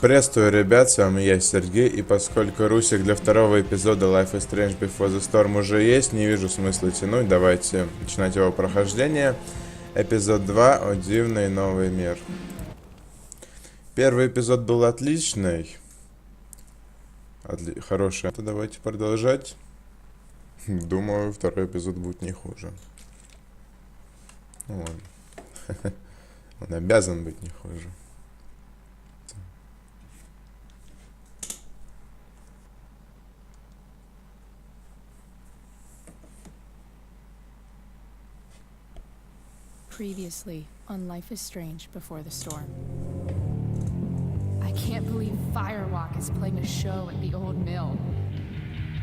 Приветствую, ребят, с вами я, Сергей, и поскольку русик для второго эпизода Life is Strange Before the Storm уже есть, не вижу смысла тянуть, давайте начинать его прохождение. Эпизод 2, о дивный новый мир. Первый эпизод был отличный, хороший, то давайте продолжать. Думаю, второй эпизод будет не хуже. Он обязан быть не хуже. Previously on Life is Strange Before the Storm. I can't believe Firewalk is playing a show at the old mill.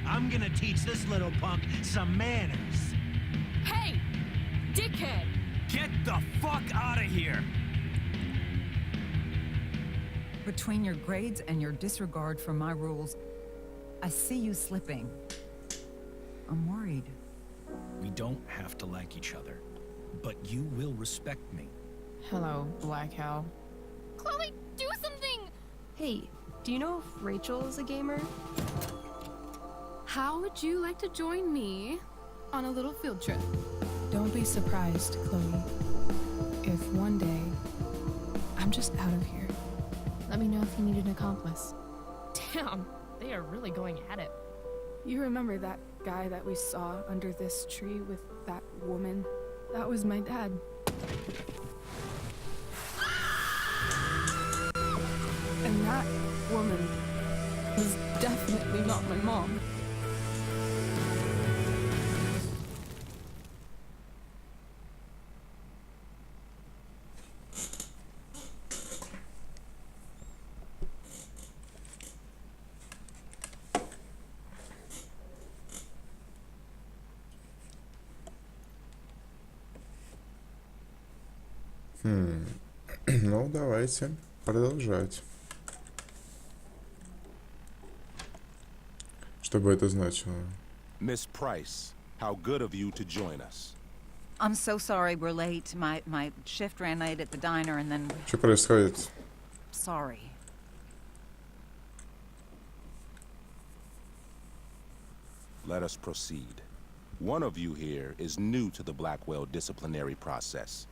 I'm gonna teach this little punk some manners. Hey! Dickhead! Get the fuck out of here! Between your grades and your disregard for my rules, I see you slipping. I'm worried. We don't have to like each other, but you will respect me. Hello, Black Hell. Chloe, do something! Hey, do you know if Rachel is a gamer? How would you like to join me on a little field trip? Don't be surprised, Chloe, if one day I'm just out of here. Let me know if you need an accomplice. Damn, they are really going at it. You remember that guy that we saw under this tree with that woman? That was my dad. And that woman was definitely not my mom. Ну, давайте продолжать. Что бы это значило? Miss Price, how good of you to join us. I'm so sorry we're late. My shift ran late at the diner and then... Что происходит? Sorry. Let us proceed. One of you here is new to the Blackwell disciplinary process,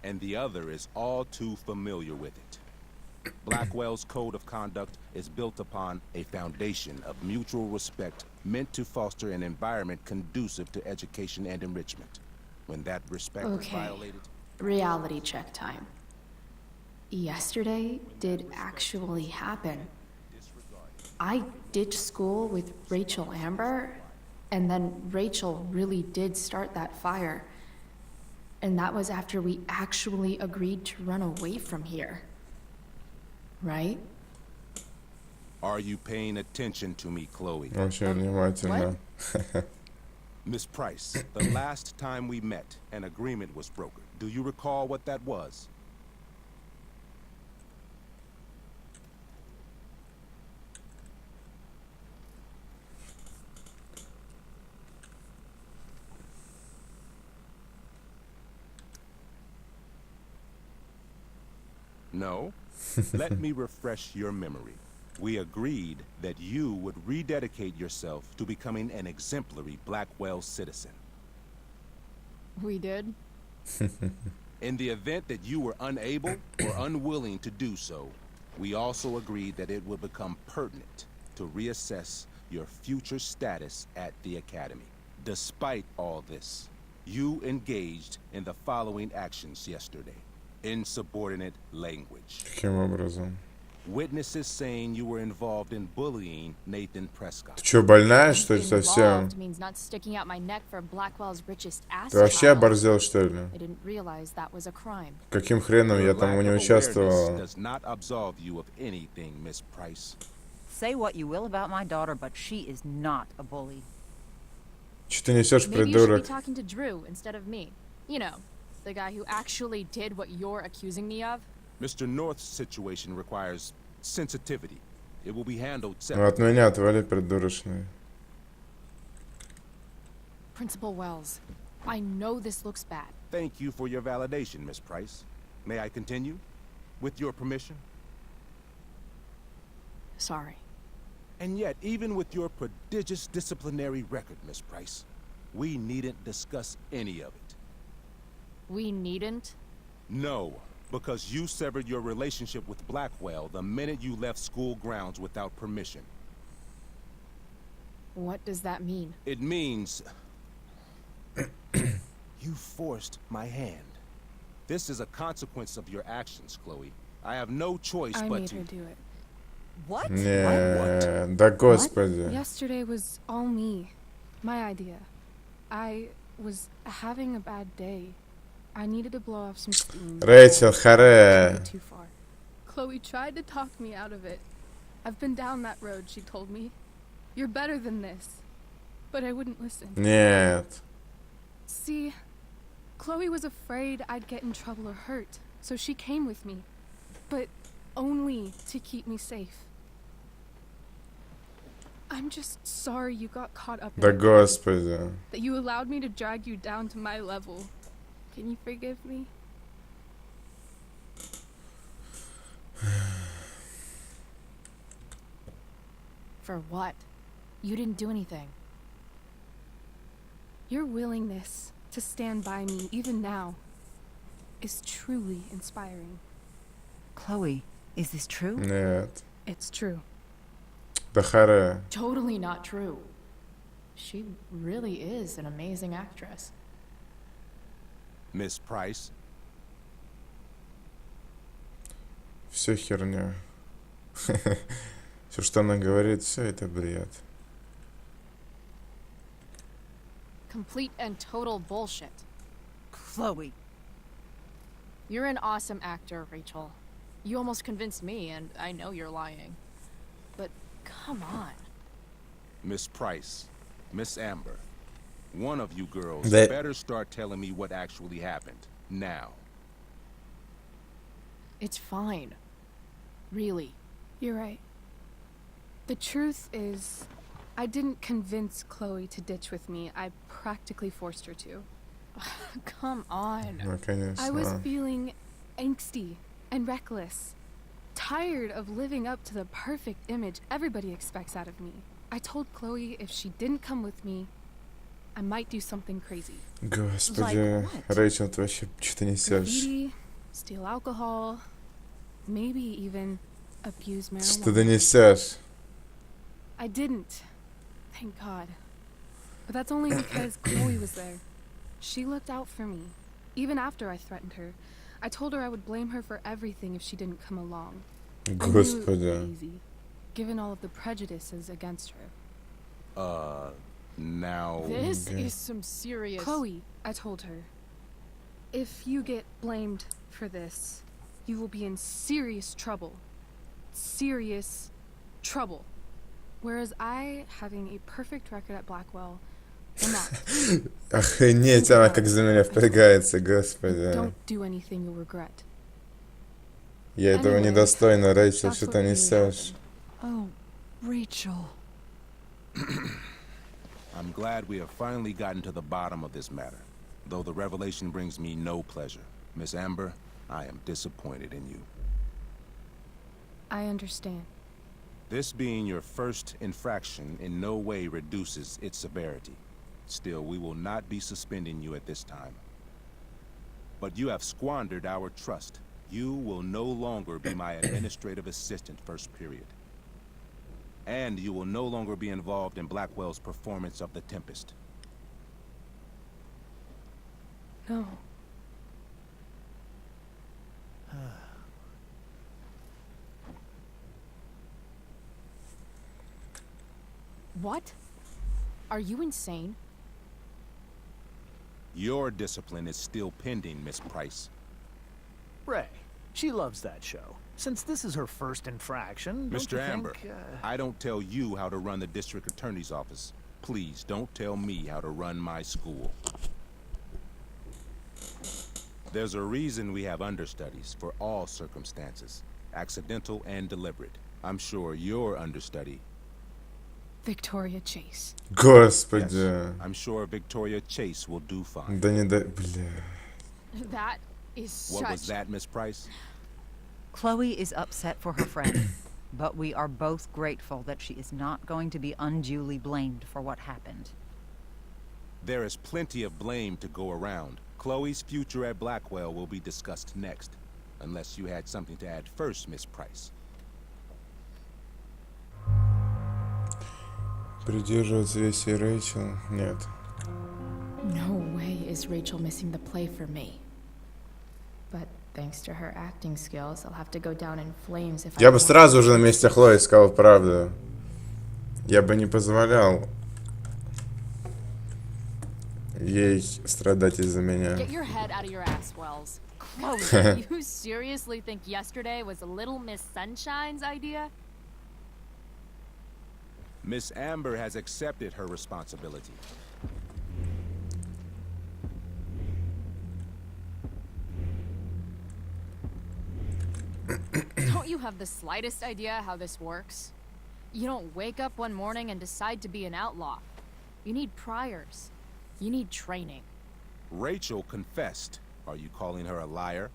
and the other is all too familiar with it. Blackwell's code of conduct is built upon a foundation of mutual respect meant to foster an environment conducive to education and enrichment. When that respect is violated... Reality check time. Yesterday did actually happen. I ditched school with Rachel Amber, and then Rachel really did start that fire. And that was after we actually agreed to run away from here. Right? Are you paying attention to me, Chloe? Очень внимательно. Miss Price, the last time we met, an agreement was brokered. Do you recall what that was? No? Let me refresh your memory. We agreed that you would rededicate yourself to becoming an exemplary Blackwell citizen. We did? In the event that you were unable or unwilling to do so, we also agreed that it would become pertinent to reassess your future status at the Academy. Despite all this, you engaged in the following actions yesterday. Insubordinate language. Каким образом? Witnesses saying you were involved in bullying Nathan Prescott. Ты что, больная, что ли, совсем? Means not sticking out my neck for Blackwell's richest Ты вообще asshole. оборзел, что ли? I didn't realize that was a crime. Каким хреном я там не участвовал? Does not absolve you of anything, Miss Price. Say what you will about my daughter, but she is not a bully. Что ты несешь, Maybe you should be придурок? talking to Drew instead of me. You know, the guy who actually did what you're accusing me of. Mr. North's situation requires sensitivity. It will be handled Ну, separately. от меня отвали, придурочный. Principal Wells, I know this looks bad. Thank you for your validation, Miss Price. May I continue? With your permission? Sorry. And yet, even with your prodigious disciplinary record, Miss Price, we needn't discuss any of it. We needn't? No, because you severed your relationship with Blackwell the minute you left school grounds without permission. What does that mean? It means... you forced my hand. This is a consequence of your actions, Chloe. I have no choice I but made to... her do it. What? Не, да господи. Yesterday was all me. My idea. I was having a bad day. I needed to blow off some steam. Рэйчел, Took харе. it too far. Chloe tried to talk me out of it. I've been down that road, she told me. You're better than this. But I wouldn't listen. Нет. See, Chloe was afraid I'd get in trouble or hurt, so she came with me. But only to keep me safe. I'm just sorry you got caught up in Да it, господи. that you allowed me to drag you down to my level. Can you forgive me? For what? You didn't do anything. Your willingness to stand by me, even now, is truly inspiring. Chloe, is this true? Нет. It's true. Да харе. Totally not true. She really is an amazing actress. Miss Price, Все херня. Все, что она говорит, все это бред. Complete and total bullshit. Chloe. You're an awesome actor, Rachel. You almost convinced me, and I know you're lying. But come on. Miss Price, Miss Amber, one of you girls That- better start telling me what actually happened. Now. It's fine. Really. You're right. The truth is, I didn't convince Chloe to ditch with me. I practically forced her to. Come on. Ну, I was конечно. feeling angsty and reckless. Tired of living up to the perfect image everybody expects out of me. I told Chloe if she didn't come with me, I might do something crazy. Господи, Like what? Рэйчел, ты вообще что-то несешь. Graffiti, steal alcohol, maybe even abuse Что ты marijuana. несешь? I didn't. Thank God. But that's only because Chloe was there. She looked out for me. Even after I threatened her. I told her I would blame her for everything if she didn't come along. I knew it would be Господи. easy, given all of the prejudices against her. Now... This Okay. is some serious... Chloe, I told her, if you get blamed for this, you will be in serious trouble. Serious trouble. Whereas I, having a perfect record at Blackwell, will not. Охренеть, она как за меня впрягается, господи. Don't do anything you'll regret. Я этого Anyway, недостойна, Рэйчел, That's что what ты really несешь. happened. Oh, Rachel. I'm glad we have finally gotten to the bottom of this matter. Though the revelation brings me no pleasure. Miss Amber, I am disappointed in you. I understand. This being your first infraction in no way reduces its severity. Still, we will not be suspending you at this time. But you have squandered our trust. You will no longer be my administrative assistant first period. And you will no longer be involved in Blackwell's performance of The Tempest. No. What? Are you insane? Your discipline is still pending, Miss Price. Ray, she loves that show. Since this is her first infraction, don't Mr. you Amber, think, I don't tell you how to run the district attorney's office. Please don't tell me how to run my school. There's a reason we have understudies for all circumstances, accidental and deliberate. I'm sure your understudy. Victoria Chase. Господи. I'm sure Victoria Chase will do fine. Да не дай... Бля. That is What such... was that, Miss Price? Chloe is upset for her friend. But we are both grateful that she is not going to be unduly blamed for what happened. There is plenty of blame to go around. Chloe's future at Blackwell will be discussed next. Unless you had something to add first, Miss Price. Придерживаться вещей Рэйчел? Нет. No way is Rachel missing the play for me. But thanks to her acting skills, I'll have to go down in flames if I Я бы want сразу to. же на месте Хлои сказал правду. Я бы не позволял ей страдать из-за меня. Get your head out of your ass, Wells. Chloe, you seriously think yesterday was Little Miss Sunshine's idea? Miss Amber has accepted her responsibility. Don't you have the slightest idea how this works? You don't wake up one morning and decide to be an outlaw. You need priors. You need training. Rachel confessed. Are you calling her a liar?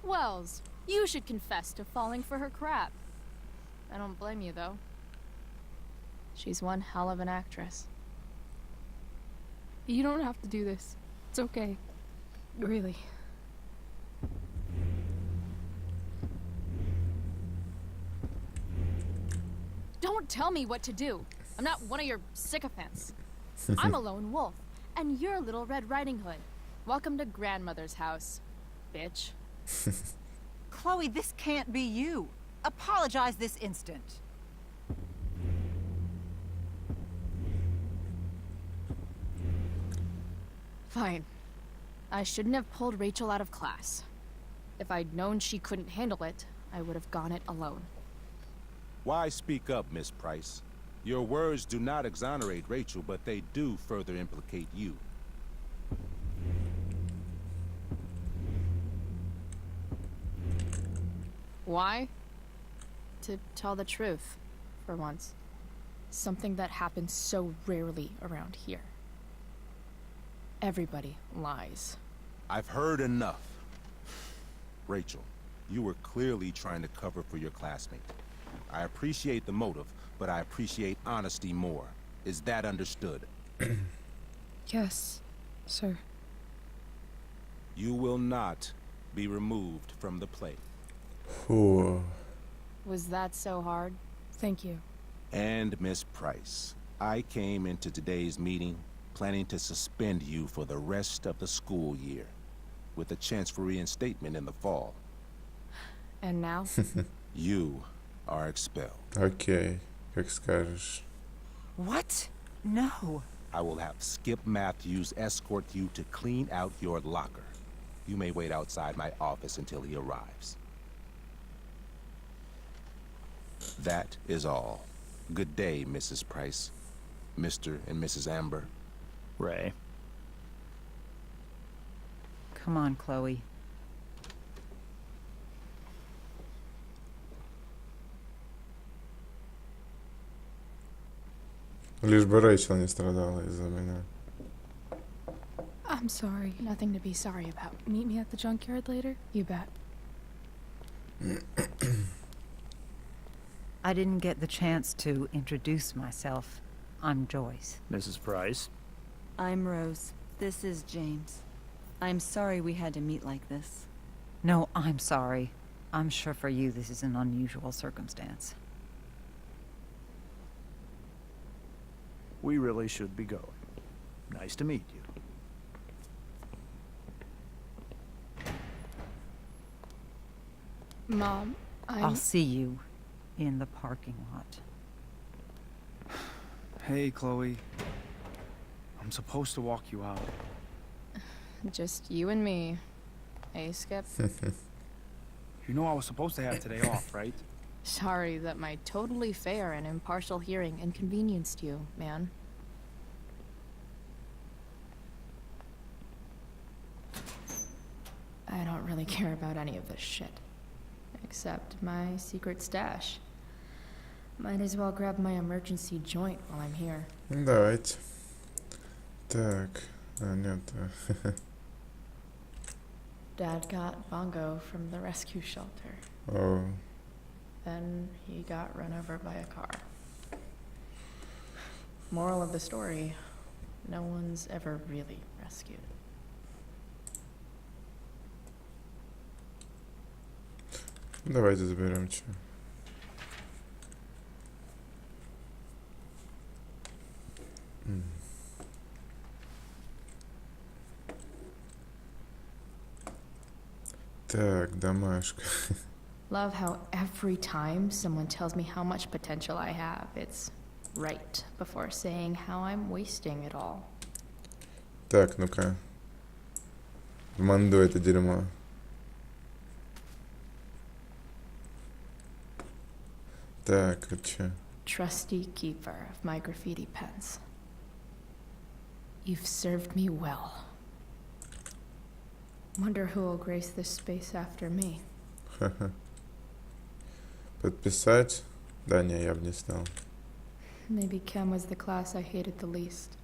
Wells, you should confess to falling for her crap. I don't blame you, though. She's one hell of an actress. You don't have to do this. It's okay. Really. Don't tell me what to do. I'm not one of your sycophants. I'm a lone wolf, and you're Little Red Riding Hood. Welcome to grandmother's house, bitch. Chloe, this can't be you. Apologize this instant. Fine. I shouldn't have pulled Rachel out of class. If I'd known she couldn't handle it, I would have gone it alone. Why speak up, Miss Price? Your words do not exonerate Rachel, but they do further implicate you. Why? To tell the truth, for once. Something that happens so rarely around here. Everybody lies. I've heard enough. Rachel, you were clearly trying to cover for your classmate. I appreciate the motive, but I appreciate honesty more. Is that understood? Yes, sir. You will not be removed from the play. Фу. Was that so hard? Thank you. And Miss Price, I came into today's meeting planning to suspend you for the rest of the school year, with a chance for reinstatement in the fall. And now? You are expelled. Окей, как скажешь. What? No. I will have Skip Matthews escort you to clean out your locker. You may wait outside my office until he arrives. That is all. Good day, Mrs. Price. Mr. and Mrs. Amber. Ray. Come on, Chloe. Лишь бы Рэйчел не страдала из-за меня. I'm sorry. Nothing to be sorry about. Meet me at the junkyard later? You bet. I didn't get the chance to introduce myself. I'm Joyce. Mrs. Price. I'm Rose. This is James. I'm sorry we had to meet like this. No, I'm sorry. I'm sure for you this is an unusual circumstance. We really should be going. Nice to meet you. Mom, I'll see you in the parking lot. Hey, Chloe. I'm supposed to walk you out. Just you and me. Hey, Skip. You know I was supposed to have today off, right? Sorry that my totally fair and impartial hearing inconvenienced you, man. I don't really care about any of this shit. Except my secret stash. Might as well grab my emergency joint while I'm here. Давайте. Так, нет. Dad got Bongo from the rescue shelter. О, Then he got run over by a car. Moral of the story, no one's ever really rescued. давайте заберем что. Так, домашка. Love how every time someone tells me how much potential I have, it's right before saying how I'm wasting it all. Так, ну-ка. Манду это дерьмо. Так, а чё? Trusty keeper of my graffiti pens. You've served me well. Wonder who will grace this space after me. Ха-ха. Подписать? Да, не, я бы не стал. Maybe chem was the class I hated the least.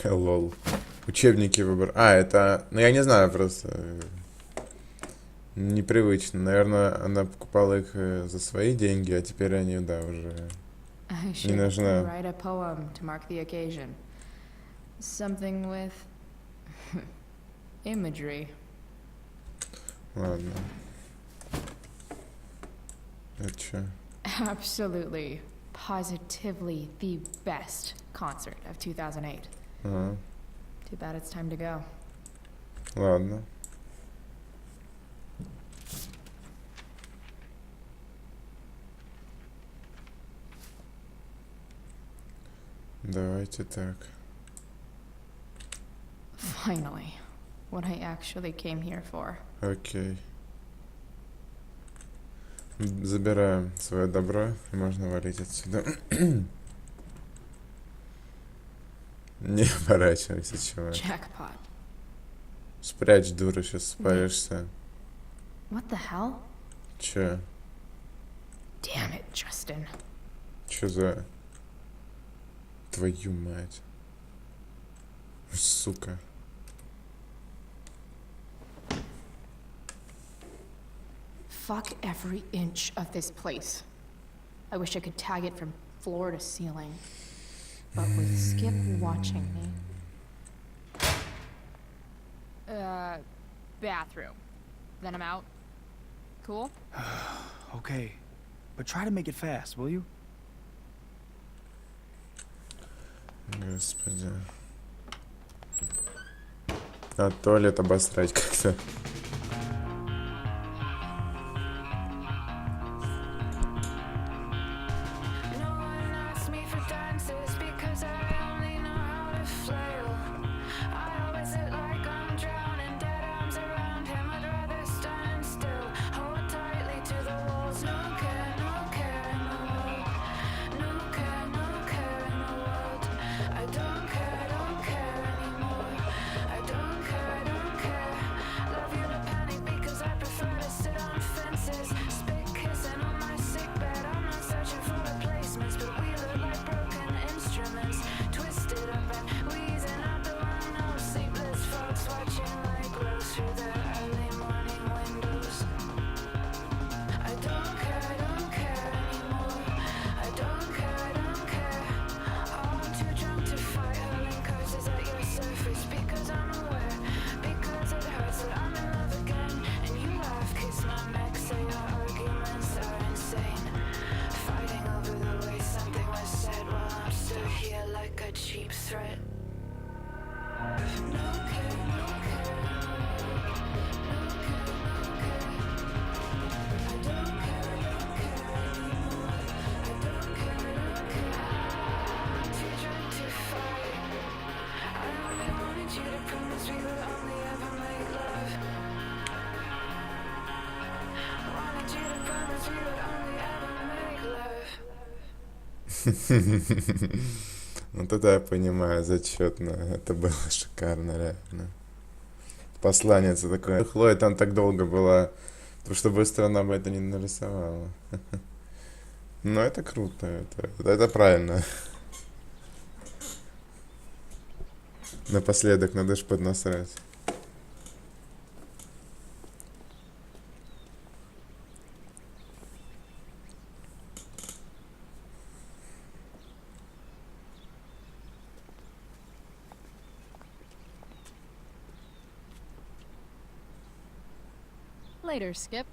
Лол. Учебники выбор. А, это... Ну, я не знаю, просто... Непривычно. Наверное, она покупала их за свои деньги, а теперь они, да, уже... I Не should нужна. write a poem to mark the occasion. Something with imagery. Ладно. Это чё? Absolutely, positively the best concert of 2008. Ага. Too bad it's time to go. Ладно. Давайте так. Finally, what I actually came here for. Окей. Забираем свое добро, и можно валить отсюда. Не оборачивайся, чувак. Jackpot. Спрячь, дура, сейчас спалишься. What the hell? Че? Damn it, Justin. Че за... Твою мать. Сука. Fuck every inch of this place. I wish I could tag it from floor to ceiling. But with Skip watching me. Bathroom. Then I'm out. Cool? Okay. But try to make it fast, will you? Господи. А туалет обосрать как-то. Ну тогда я понимаю, зачетно. Это было шикарно, реально. Посланница такое. Хлоя там так долго была, потому что быстро она бы это не нарисовала. Но это круто, это правильно. Напоследок надо ж поднасрать. Later, Skip.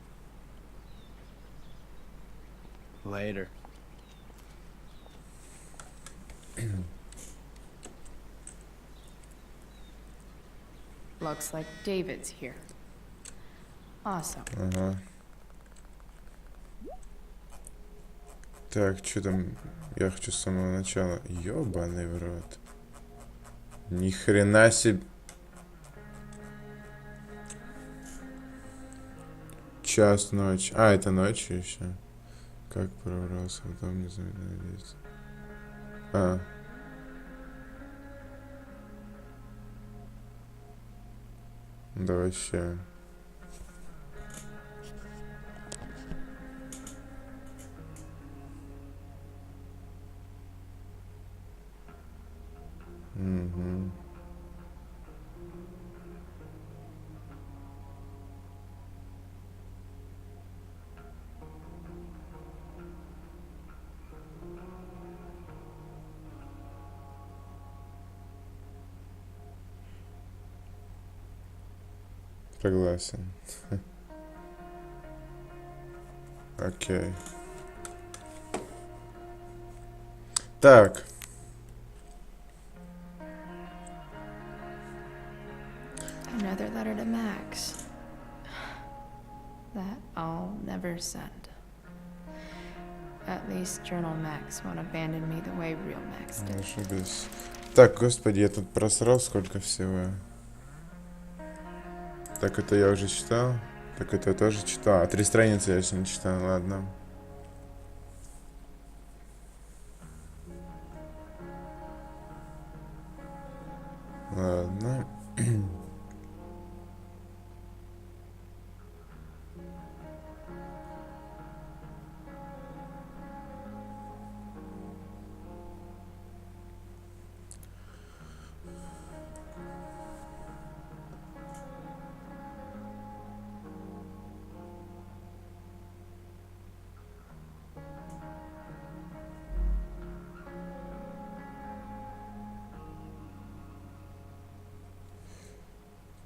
Later. Looks like David's here. Awesome. Ага. Так, что там? Я хочу с самого начала. Ёбаный в рот. Ни хрена себе. Час ночи. А, это ночью еще. Как пробрался в дом незаметно действие. А. Да вообще. Угу. Согласен. Окей. Так. Another letter to Max. That I'll never send. At least Journal Max won't abandon me the way real Max did. Ошибись. Так, господи, я тут просрал сколько всего. Так, это я уже читал. Так, это я тоже читал. А 3 страницы я еще не читал, ладно. Ладно.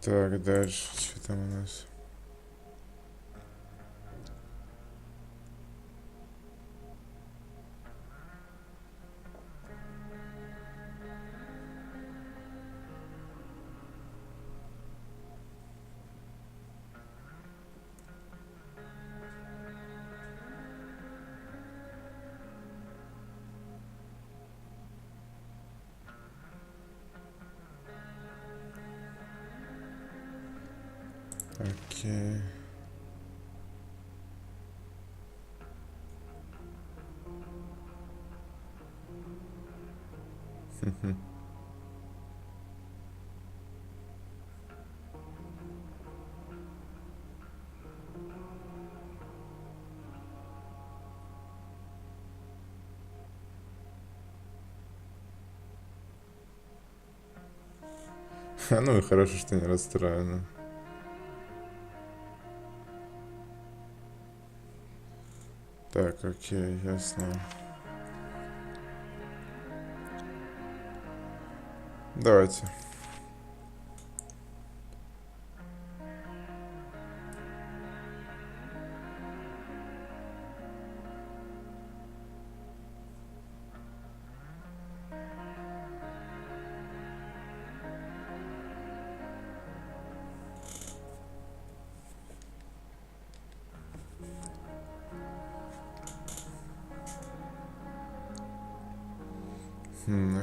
Так, дальше, что там у нас? Окей. Ну и хорошо, что не расстроена. Так, окей, ясно. Давайте.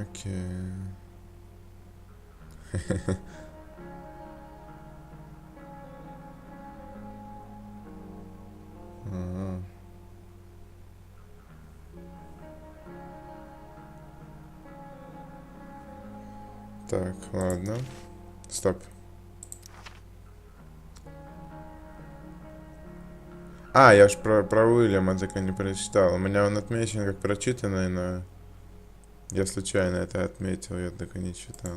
Окей. Ага. Так, ладно. Стоп. А, я ж про Уильяма так и не прочитал. У меня он отмечен как прочитанный, но я случайно это отметил, я так и не читал.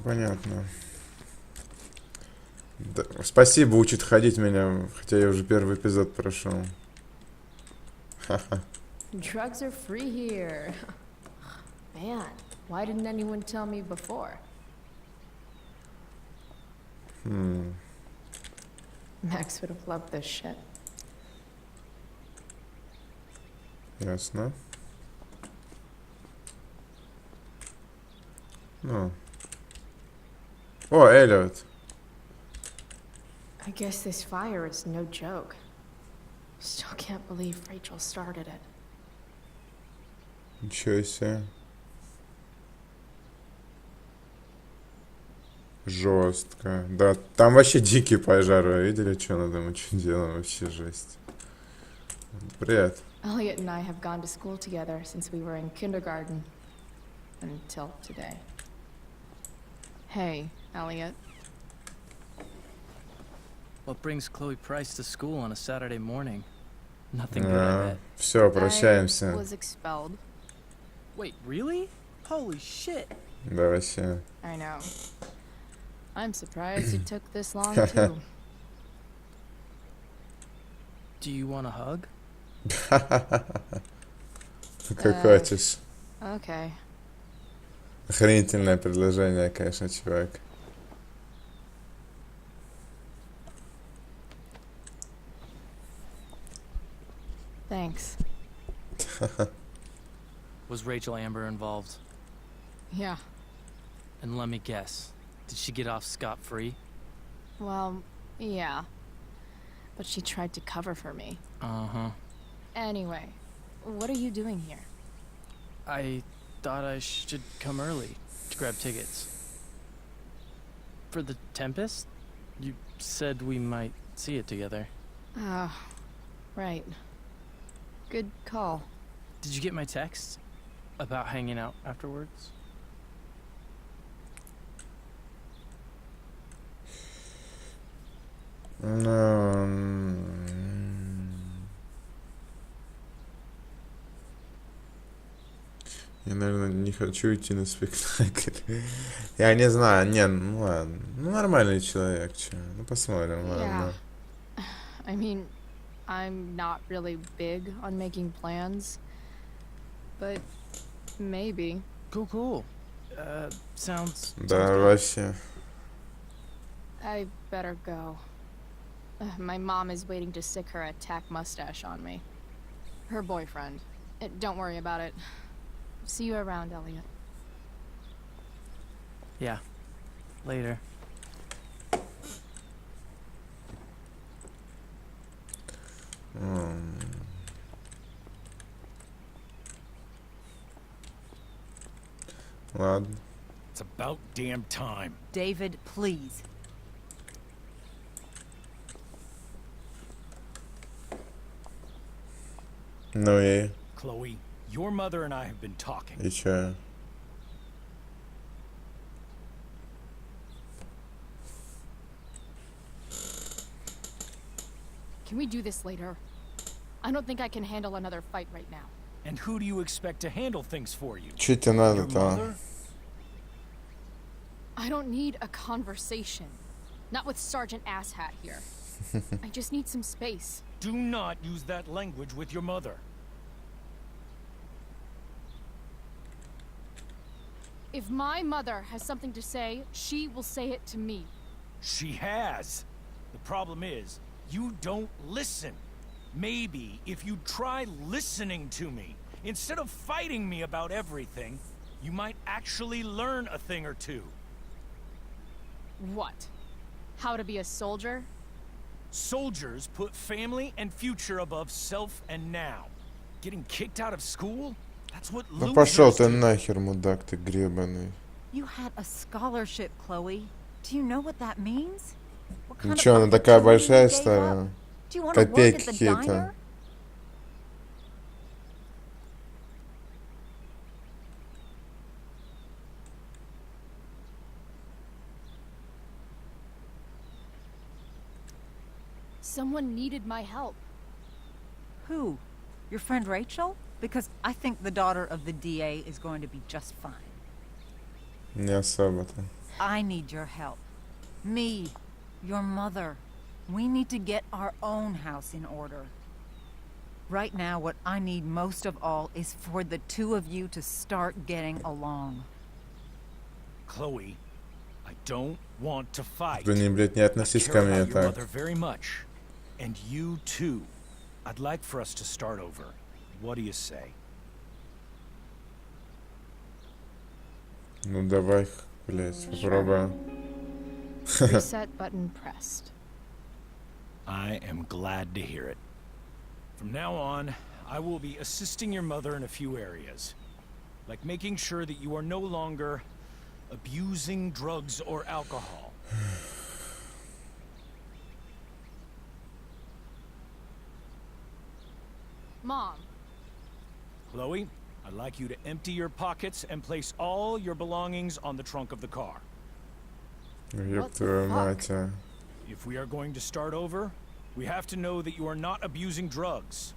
Понятно. Да, спасибо, учит ходить меня, хотя я уже первый эпизод прошел. Ха-ха. Drugs are free here. Man, why didn't anyone tell me before? Max would have loved this shit. Ясно. Ну. О, Эллиот. I guess this fire is no joke. Still can't believe Rachel started it. Ничего себе. Жестко. Да, там вообще дикий пожар. Вы видели, что она там учудила? Вообще жесть. Привет. Elliot and I have gone to school together since we were in kindergarten. Until today. Hey, Elliot. What brings Chloe Price to school on a Saturday morning? Nothing good, I bet. Все, прощаемся. I was expelled. Wait, really? Holy shit. Да, вообще. I know. I'm surprised it took this long, too. Do you want a hug? Как хочешь. Okay. Охренительное предложение, конечно, чувак. Thanks. Was Rachel Amber involved? Yeah. And let me guess, did she get off scot-free? Well, yeah. But she tried to cover for me. Uh-huh. Anyway, what are you doing here? I thought I should come early to grab tickets. For the Tempest? You said we might see it together. Oh, right. Good call. Did you get my text? About hanging out afterwards? Я, наверное, не хочу идти на спектакль. Я не знаю, не, ну ладно. Ну, нормальный человек, чё. Ну, посмотрим, ладно. I mean, I'm not really big on making plans. But maybe. Cool. Sounds Да, good. вообще. I better go. My mom is waiting to stick her attack mustache on me. Her boyfriend. Don't worry about it. See you around, Elliot. Yeah. Later. Ладно. It's about damn time. David, please. Ну и Chloe, your mother and I have been talking. чё? Can we do this later? I don't think I can handle another fight right now. And who do you expect to handle things for you? Чё тебе Your надо-то? mother? I don't need a conversation. Not with Sergeant Asshat here. I just need some space. Do not use that language with your mother. If my mother has something to say, she will say it to me. She has. The problem is, you don't listen. Maybe if you try listening to me, instead of fighting me about everything, you might actually learn a thing or two. What? How to be a soldier? Soldiers put family and future above self and now. Getting kicked out of school? That's what Ну пошел losers ты do. нахер, мудак ты гребаный. You had a scholarship, Chloe. Do you know what that means? What kind of Ничего, она такая opportunity большая you gave стала. up? Do you want to work Копейки at the какие-то. diner? Someone needed my help. Who? Your friend Rachel? Because I think the daughter of the DA is going to be just fine. Не особо-то. I need your help. Me, your mother. We need to get our own house in order. Right now, what I need most of all is for the two of you to start getting along. Chloe, I don't want to fight. Вы не, блядь, не I относись care ко мне about your так. mother very much. And you too. I'd like for us to start over. What do you say? Ну давай, блядь, попробуем. Reset button pressed. I am glad to hear it. From now on, I will be assisting your mother in a few areas. Like making sure that you are no longer abusing drugs or alcohol. Mom, Chloe, I'd like you to empty your pockets and place all your belongings on the trunk of the car. Ёб твою мать, а. If we are going to start over, we have to know that you are not abusing drugs.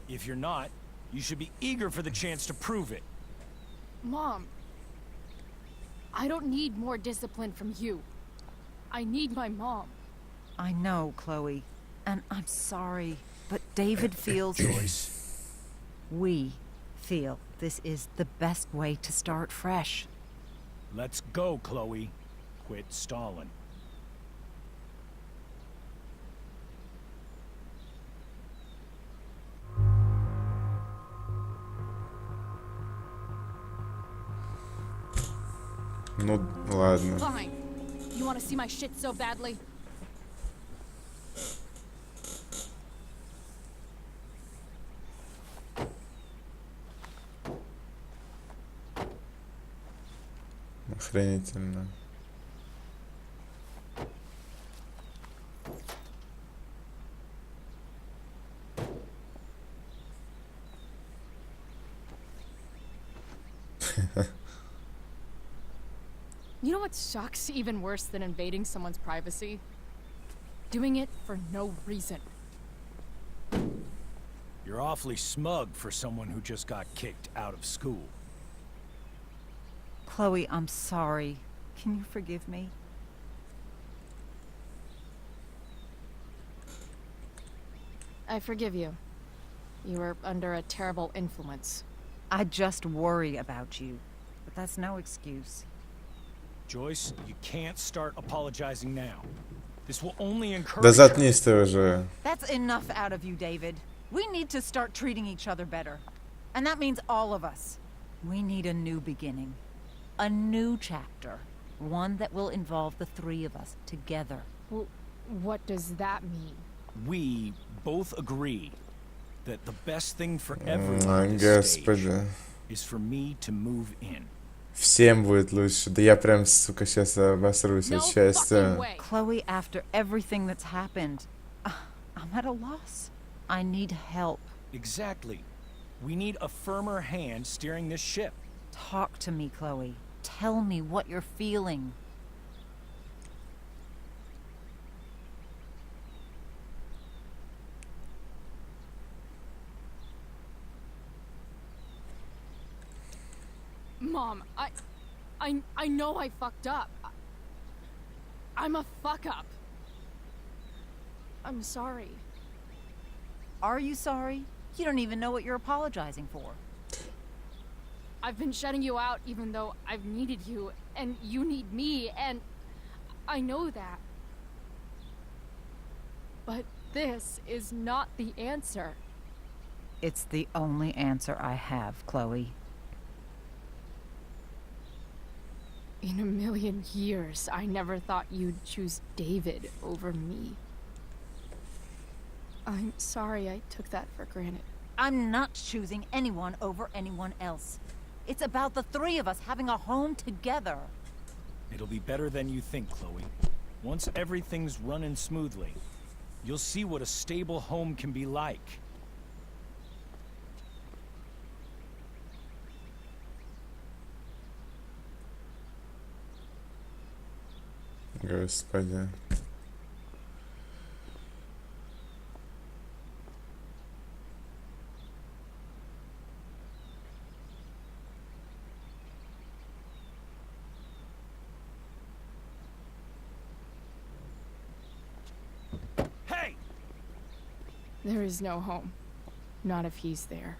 If you're not, you should be eager for the chance to prove it. Mom, I don't need more discipline from you. I need my mom. I know, Chloe, and I'm sorry, but David feels... Joyce, We feel this is the best way to start fresh. let's go, Chloe. Quit stalling. Ну ладно. Fine. You want to see my shit so badly? Охренительно. You know what sucks even worse than invading someone's privacy? Doing it for no reason. You're awfully smug for someone who just got kicked out of school. Chloe, I'm sorry. Can you forgive me? I forgive you. You were under a terrible influence. I just worry about you, but that's no excuse. Joyce, you can't start apologizing now. This will only encourage... Да заткнись ты уже. That's enough out of you, David. We need to start treating each other better. And that means all of us. We need a new beginning. A new chapter. One that will involve the three of us together. Well, what does that mean? We both agree that the best thing for everyone at this stage Господи. is for me to move in. Всем будет лучше. Да я прям, сука, сейчас обосрусь от No fucking счастья. way. Chloe, after everything that's happened, I'm at a loss. I need help. Exactly. We need a firmer hand steering this ship. Talk to me, Chloe. Tell me what you're feeling. Mom, I know I fucked up. I'm a fuck up. I'm sorry. Are you sorry? You don't even know what you're apologizing for. I've been shutting you out even though I've needed you, and you need me, and I know that. But this is not the answer. It's the only answer I have, Chloe. In a million years, I never thought you'd choose David over me. I'm sorry I took that for granted. I'm not choosing anyone over anyone else. It's about the three of us having a home together. It'll be better than you think, Chloe. Once everything's running smoothly, you'll see what a stable home can be like. Господи. Hey! There is no home. Not if he's there.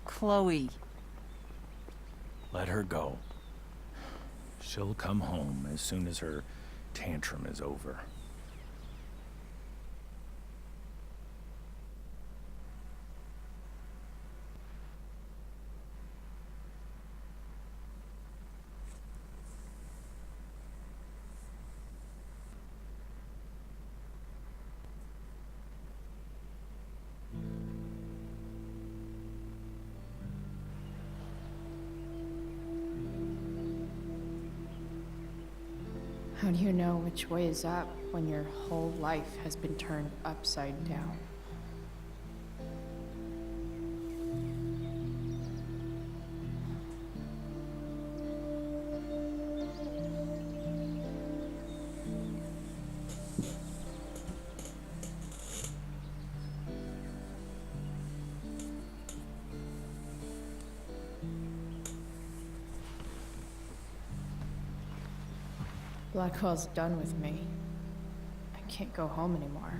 Chloe. Let her go. She'll come home as soon as her tantrum is over. How do you know which way is up when your whole life has been turned upside down? Blackwell's done with me. I can't go home anymore.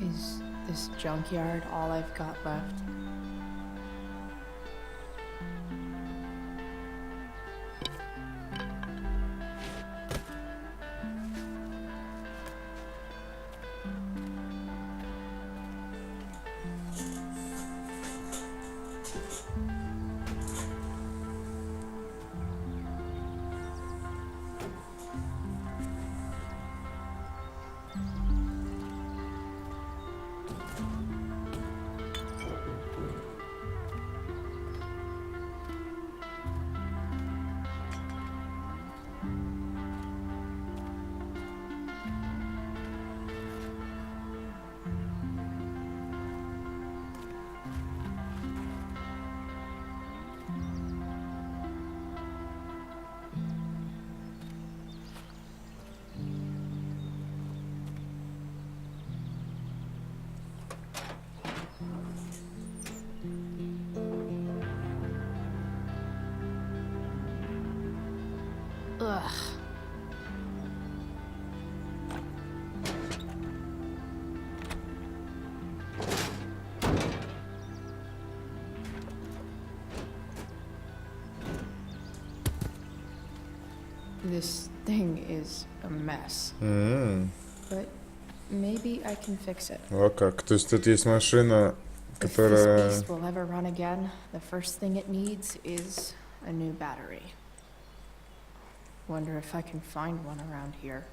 Is this junkyard all I've got left? Ugh. This thing is a mess. But maybe I can fix it. О как. То есть тут есть машина, If this которая... beast will ever run again, the first thing it needs is a new battery. Wonder if I can find one around here.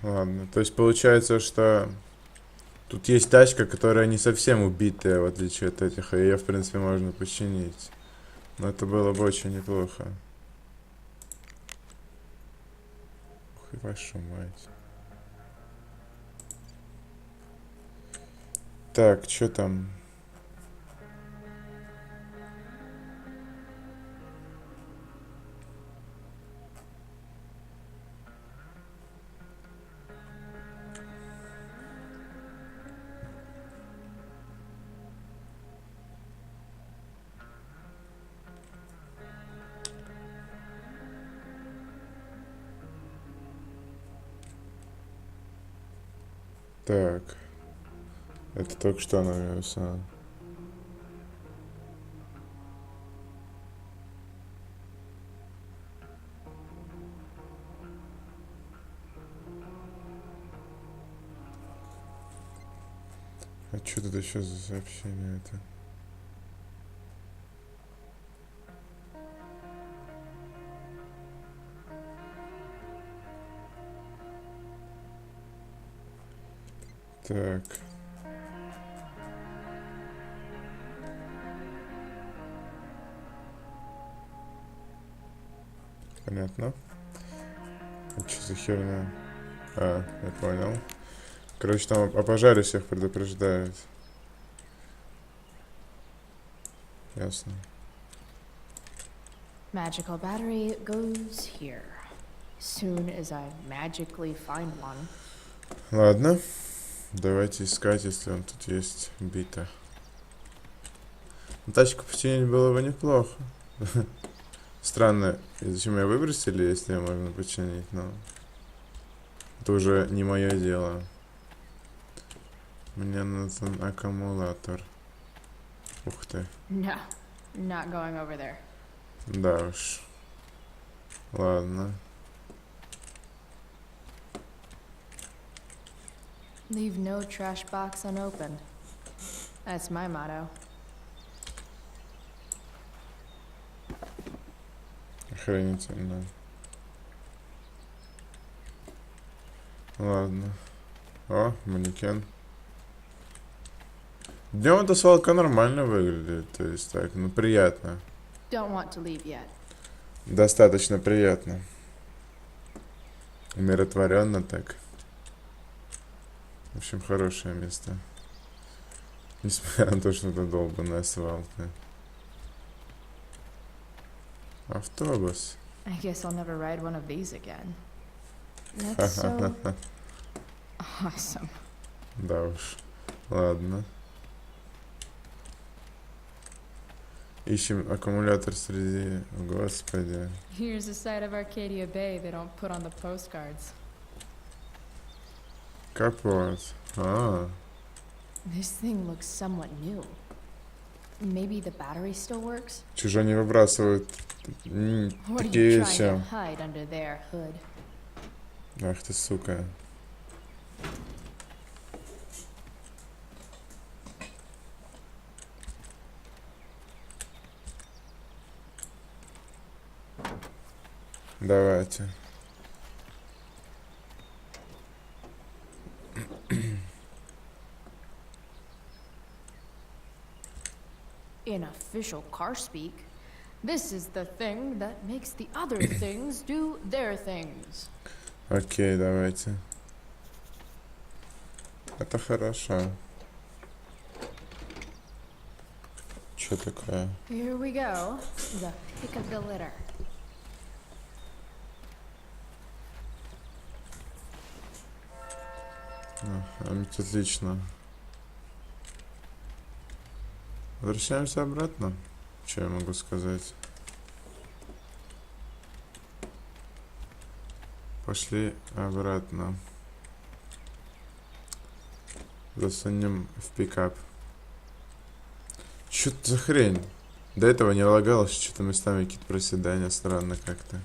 Ладно. То есть получается, что тут есть тачка, которая не совсем убитая, в отличие от этих, и ее, в принципе, можно починить. Но это было бы очень неплохо. Ух, и вашу мать. Так, что там? Так. Это только что навелся. А что тут еще за сообщение это? Так. Понятно. А что за херня? А, я понял. Короче, там о пожаре всех предупреждают. Ясно. Magical battery goes here. Soon as I magically find one. Ладно. Давайте искать, если он тут есть бита. Тачку починить было бы неплохо. Странно, зачем ее выбросили, если ее можно починить, но... Это уже не мое дело. Мне нужен аккумулятор. Ух ты. No, not going over there. Да уж. Ладно. Leave no trash box unopened. That's my motto. Охренительно. Ладно. О, манекен. Днем эта свалка нормально выглядит, то есть так, ну приятно. Don't want to leave yet. Достаточно приятно. Умиротворенно так. В общем, хорошее место. Несмотря на то, что это долбаная свалка. Автобус. I guess I'll never ride one of these again. That's so awesome. Да уж. Ладно. Ищем аккумулятор среди... Господи. Here's a side of Arcadia Bay they don't put on the postcards. Капот. А. This thing looks somewhat new. Maybe the battery still works? Чужие не выбрасывают What are такие you trying to вещи. hide under their hood? Ах ты, сука. Давайте. In official car speak, this is the thing that makes the other things do their things. Окей, давайте. Это хорошо. Что такое? Here we go. The pick of the litter. Отлично. Возвращаемся обратно. Что я могу сказать? Пошли обратно. Засунем в пикап. Чё это за хрень? До этого не лагалось, что-то местами какие-то проседания, странно как-то.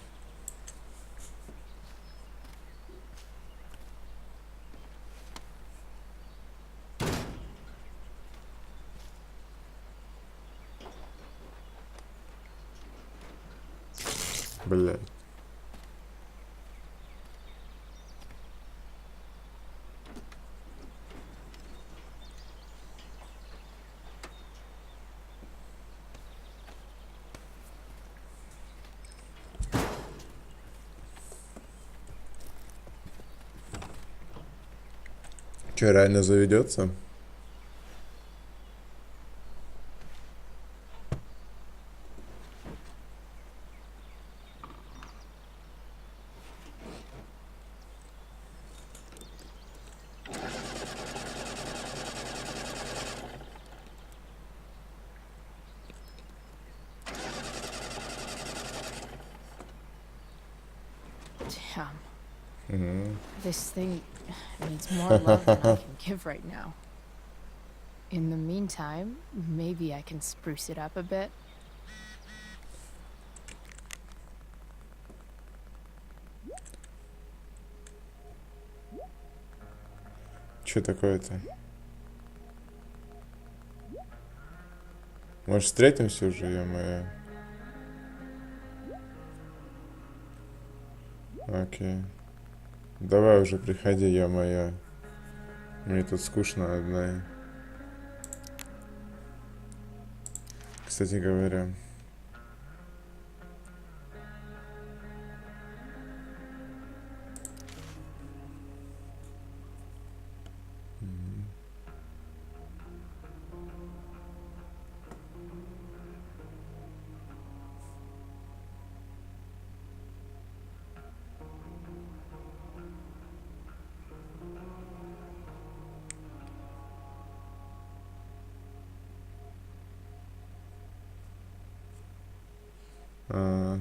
Блядь. Че, реально заведется? Damn. This thing needs more love than I can give right now. In the meantime, maybe I can spruce it up a bit. Что такое-то? Может, встретимся уже, ё-моё? Окей. Давай уже приходи, ё-моё. Мне тут скучно одна. Кстати говоря.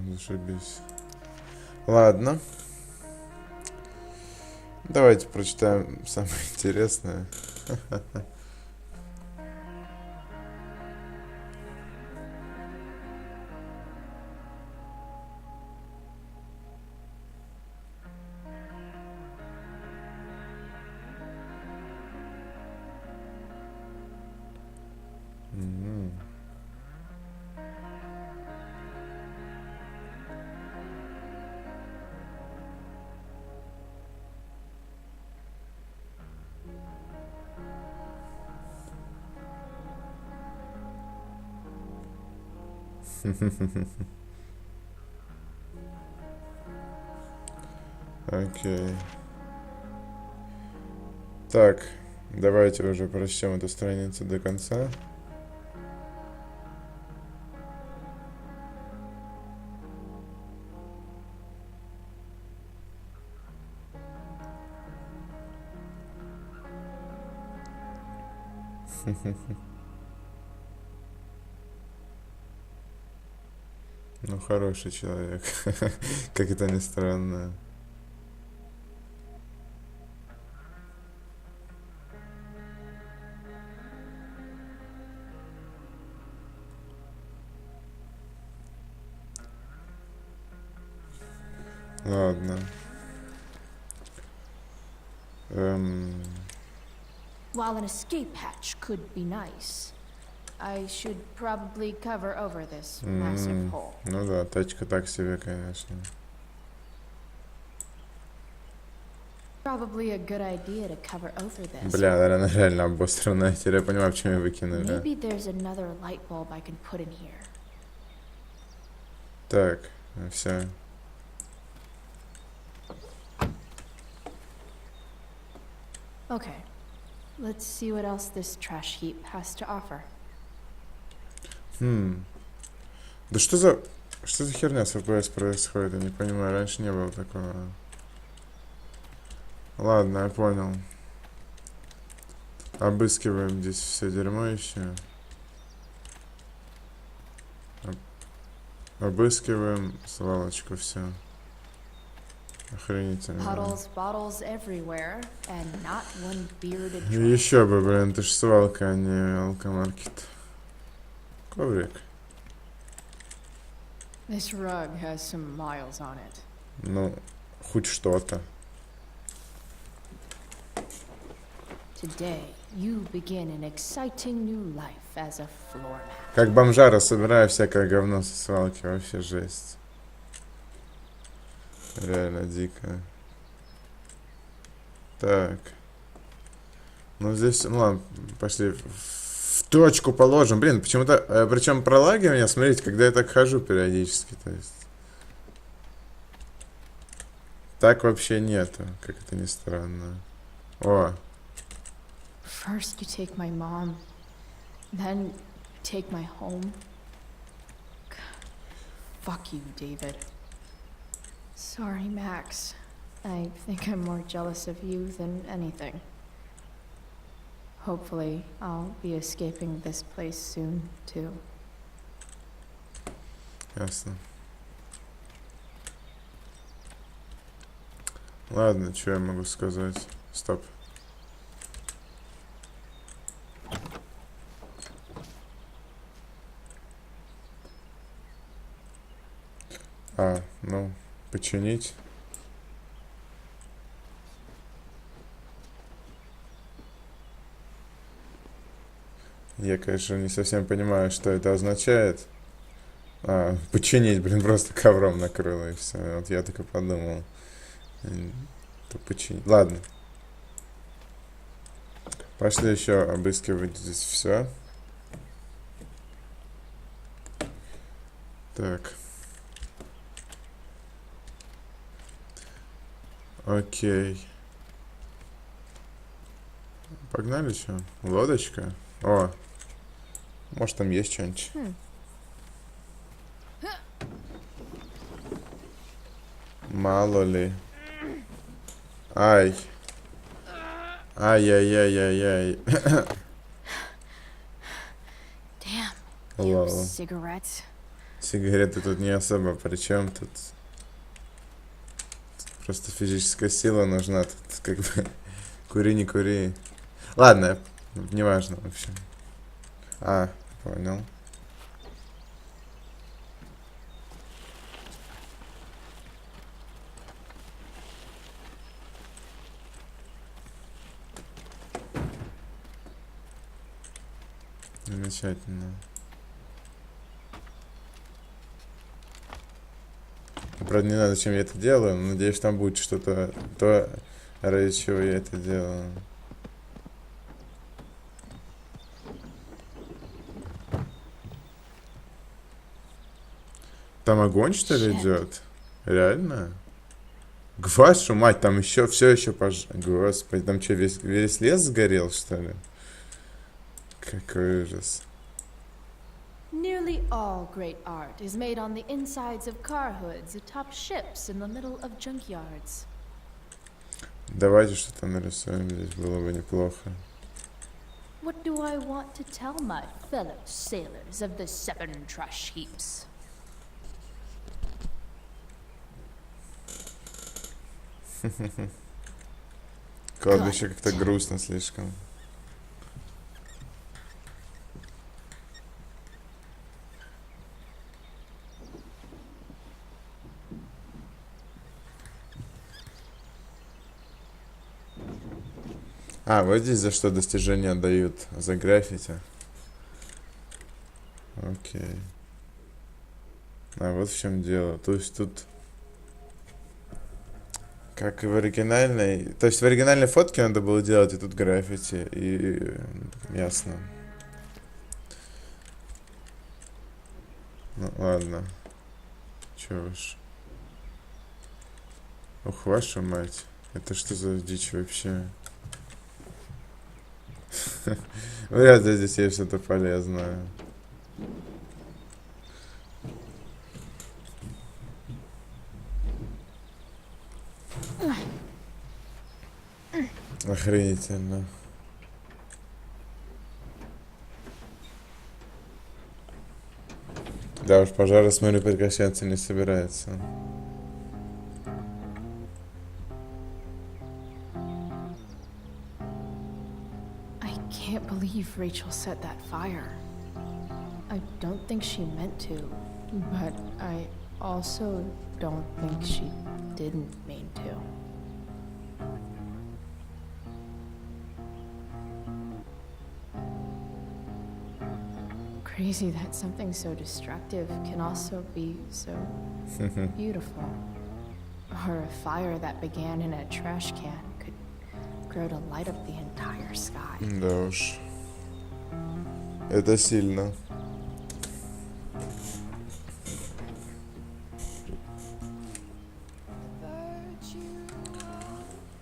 Зашибись. Ладно. Давайте прочитаем самое интересное. Окей. Так, давайте уже прочтем эту страницу до конца. Ну, хороший человек. Как это ни странно. Ладно. While an escape hatch could be nice, I should probably cover over this massive hole. Ну да, тачка так себе, конечно. Probably a good idea to cover over this. Бля, наверное, реально обосранная. Теперь я понимаю, почему ее выкинули. Maybe there's another light bulb I can put in here. Так, все. Okay, let's see what else this trash heap has to offer. Да что за херня с FPS происходит? Я не понимаю, раньше не было такого. Ладно, я понял. Обыскиваем здесь все дерьмо еще. Обыскиваем свалочку, все. Охренительно. Puddles, bottles everywhere, and not one bearded И drunk. еще бы, блин, это ж свалка, а не алкомаркет. Коврик. This rug has some miles on it. Ну, хоть что-то. Today, you begin an exciting new life as a floor mat. Как бомжара собираю всякое говно со свалки, вообще жесть. Реально дико. Так. Ну здесь, ну ладно, пошли в точку положим. Блин, почему-то, причем пролагивание, смотрите, когда я так хожу периодически, то есть. Так вообще нету, как это ни странно. О. First you take my mom, then take my home. Fuck you, David. Sorry, Max. I think I'm more jealous of you than anything. Hopefully, I'll be escaping this place soon, too. Ясно. Ладно, что я могу сказать? Стоп. Ну, починить. Я, конечно, не совсем понимаю, что это означает. Починить, блин, просто ковром накрыло и все. Вот я так и подумал. То починить. Ладно. Пошли еще обыскивать здесь все. Так. Окей. Погнали что? Лодочка? О, может там есть что-нибудь. Мало ли. Ай. Ай-яй-яй-яй-яй. Damn, Лол. cigarettes. Сигареты тут не особо. Причем тут просто физическая сила нужна. Тут как бы кури, не кури. Ладно, неважно, в общем. Понял. Замечательно. Правда, не знаю, зачем я это делаю, но надеюсь, там будет что-то, то, ради чего я это делаю. Там огонь, что ли, идет? Реально? Вашу мать, там еще все еще Господи, там что, весь лес сгорел, что ли? Какой ужас. Nearly all great art is made on the insides of car hoods atop ships in the middle of junkyards. Давайте что-то нарисуем здесь, было бы неплохо. What do I want to tell my fellow sailors of the 7 trash heaps? Кладбище как-то грустно слишком. Вот здесь за что достижения дают? За граффити. Окей. Вот в чем дело. То есть тут... Как и в оригинальной... То есть в оригинальной фотке надо было делать и тут граффити. И... Ясно. Ну ладно. Чё уж. Ух, вашу мать. Это что за дичь вообще? Вряд ли здесь есть что-то полезное. Охренительно. Да уж, пожары, смотрю, прекращаться не собирается. I can't believe Rachel set that fire. I don't think she meant to, but I also don't think she didn't mean to. Crazy that something so destructive can also be so beautiful. Or a fire that began in a trash can could grow to light up the entire sky. Да уж. Это сильно.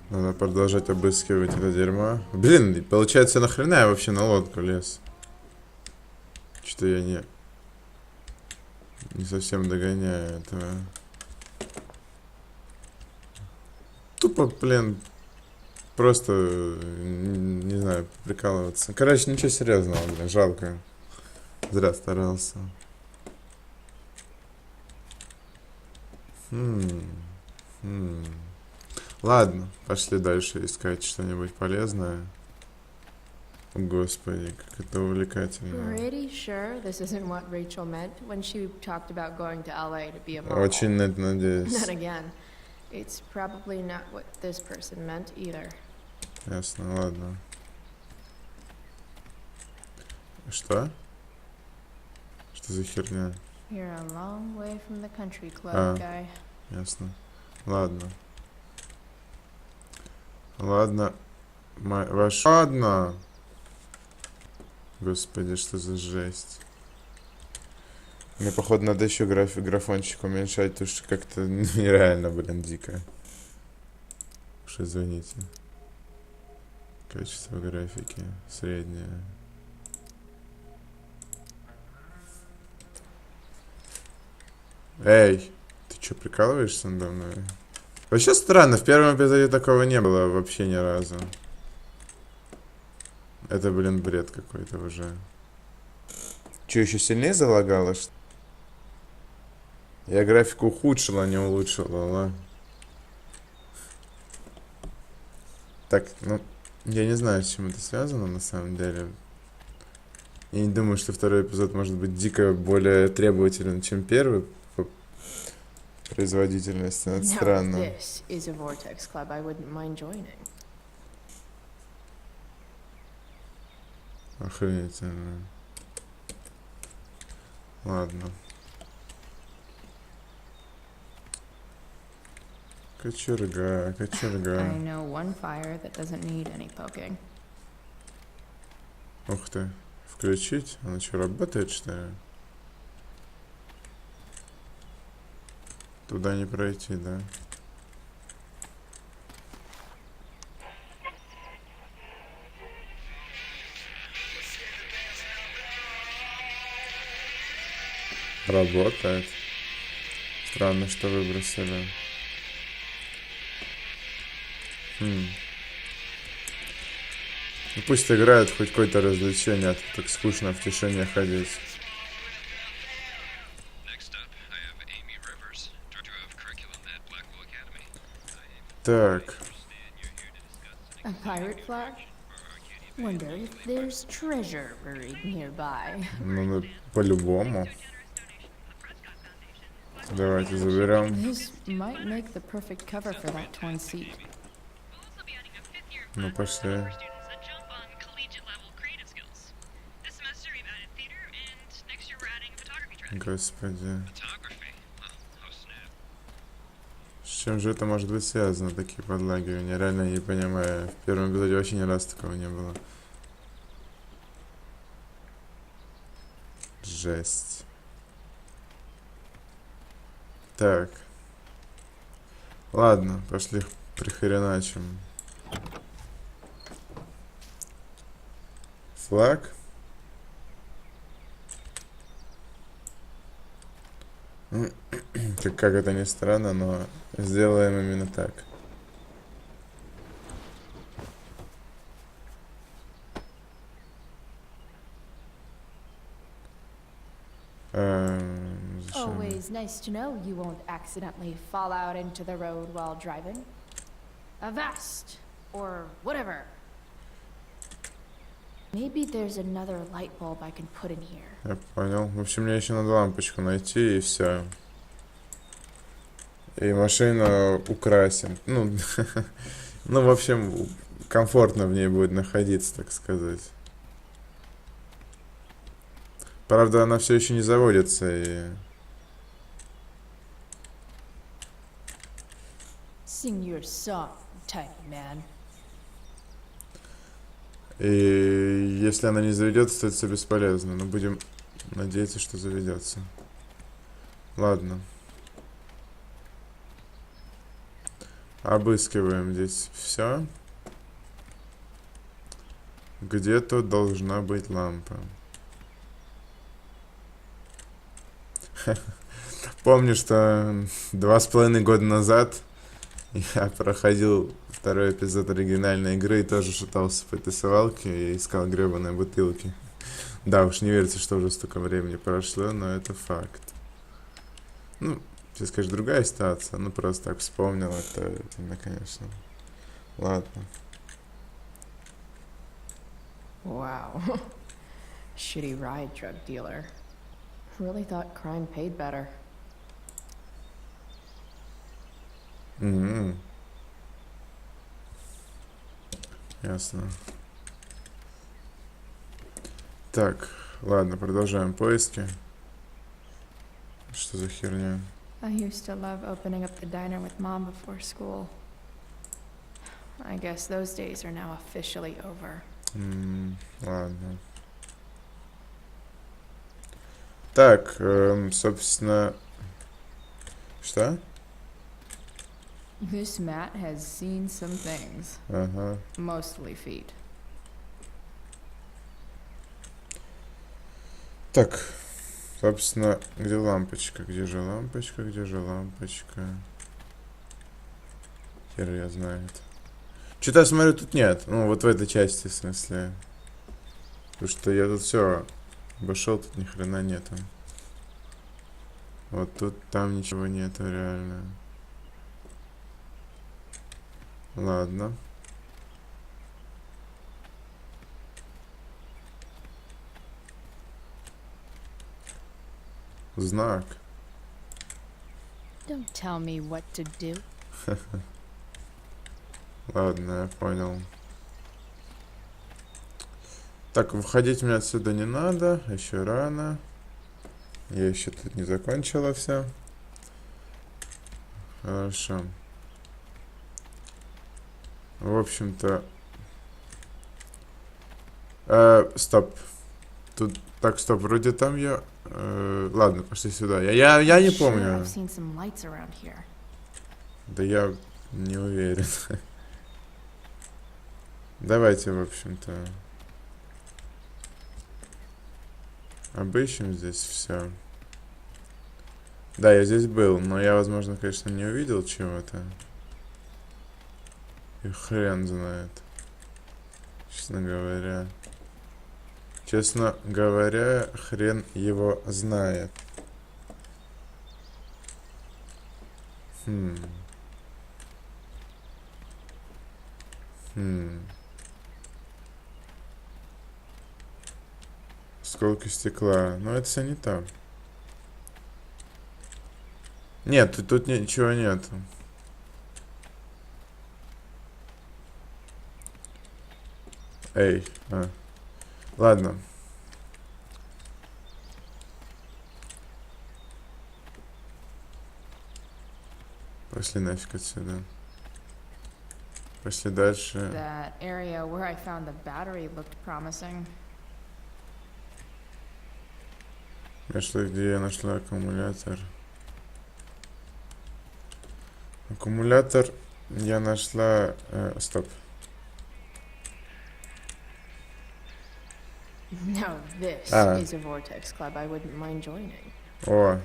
Надо продолжать обыскивать это дерьмо. Блин, получается, нахрена я вообще на лодку лез? Что я не совсем догоняю этого. Тупо, блин, просто, не знаю, прикалываться. Короче, ничего серьезного, блин, жалко. Зря старался. Ладно, пошли дальше искать что-нибудь полезное. Господи, как это увлекательно. Pretty sure this isn't what Rachel meant when she talked about going to LA to be a model. Очень на это надеюсь. Then again, it's probably not what this person meant either. Ясно, ладно. Что? Что за херня? You're a long way from the country club, guy. Ясно. Ладно. Ладно. Ладно! Господи, что за жесть. Мне, походу, надо еще графончик уменьшать, потому что как-то нереально, блин, дико. Уж извините. Качество графики среднее. Эй, ты что, прикалываешься надо мной? Вообще странно, в первом эпизоде такого не было вообще ни разу. Это, блин, бред какой-то уже. Че, еще сильнее залагало, что? Я графику ухудшил, а не улучшил, ладно. Так, ну, я не знаю, с чем это связано на самом деле. Я не думаю, что второй эпизод может быть дико более требователен, чем первый по производительности. Это странно. This is a vortex club I wouldn't mind joining. Охренительно. Ладно. Кочерга, кочерга. I know one fire that doesn't need any poking. Ух ты. Включить? Она что, работает, что ли? Туда не пройти, да? Работает. Странно, что выбросили. Ну пусть играют хоть какое-то развлечение, а то так скучно в тишине ходить. Так. A pirate flag? Wonder if there's treasure buried nearby. Ну, по-любому. Давайте заберем. This might make the perfect cover for that torn seat. Ну, пошли. Господи. С чем же это может быть связано, такие подлагивания? Реально не понимаю. В первом эпизоде вообще ни разу такого не было. Жесть. Так. Ладно, пошли прихреначим. Флаг. Как это ни странно, но сделаем именно так. Always nice to know you won't accidentally fall out into the road while driving. Avast! Or whatever. Maybe there's another light bulb I can put in here. Я понял. В общем, мне еще надо лампочку найти, и все. И машину украсим. Ну, ну, в общем, комфортно в ней будет находиться, так сказать. Правда, она все еще не заводится, и... Sing your song, tiny man. И если она не заведется, то это все бесполезно. Но будем надеяться, что заведется. Ладно. Обыскиваем здесь все. Где-то должна быть лампа. Помню, что 2,5 года назад я проходил второй эпизод оригинальной игры и тоже шатался по этой свалке и искал гребаные бутылки. Да, уж не верится, что уже столько времени прошло, но это факт. Ну, Сейчас, конечно, другая ситуация. Ну, просто так вспомнил. Это конечно. Ладно. Wow. Shitty ride drug dealer. Really thought crime paid better. М. Ясно. Так, ладно, продолжаем поиски. Что за херня? I used to love opening up the diner with Mom before school. I guess those days are now officially over. Ладно. Так, собственно... Что? This Matt has seen some things. Ага. Mostly feet. Так, собственно, где лампочка? Где же лампочка? Где же лампочка? Хер я знает. Что-то я смотрю, тут нет. Ну, вот в этой части, в смысле. Потому что я тут все обошел, тут ни хрена нету. Вот тут, там ничего нету, реально. Ладно. Знак. Don't tell me what to do. Ладно, я понял. Так, выходить мне отсюда не надо. Еще рано. Я еще тут не закончила все. Хорошо. В общем-то... Стоп. Тут... Так, стоп, вроде там я... ладно, пошли сюда. Я не помню. I've seen some lights around here. Да я не уверен. Давайте, в общем-то... Обыщем здесь все. Да, я здесь был, но я, возможно, конечно, не увидел чего-то. И хрен знает. Честно говоря. Честно говоря, хрен его знает. Осколки стекла. Но это все не то. Нет, тут ничего нету. Эй, ладно. Пошли нафиг отсюда. Пошли дальше. That area where I found the battery looked promising. Нашла, где я нашла аккумулятор. Аккумулятор я нашла... стоп. Now this is a vortex club I wouldn't mind joining. О.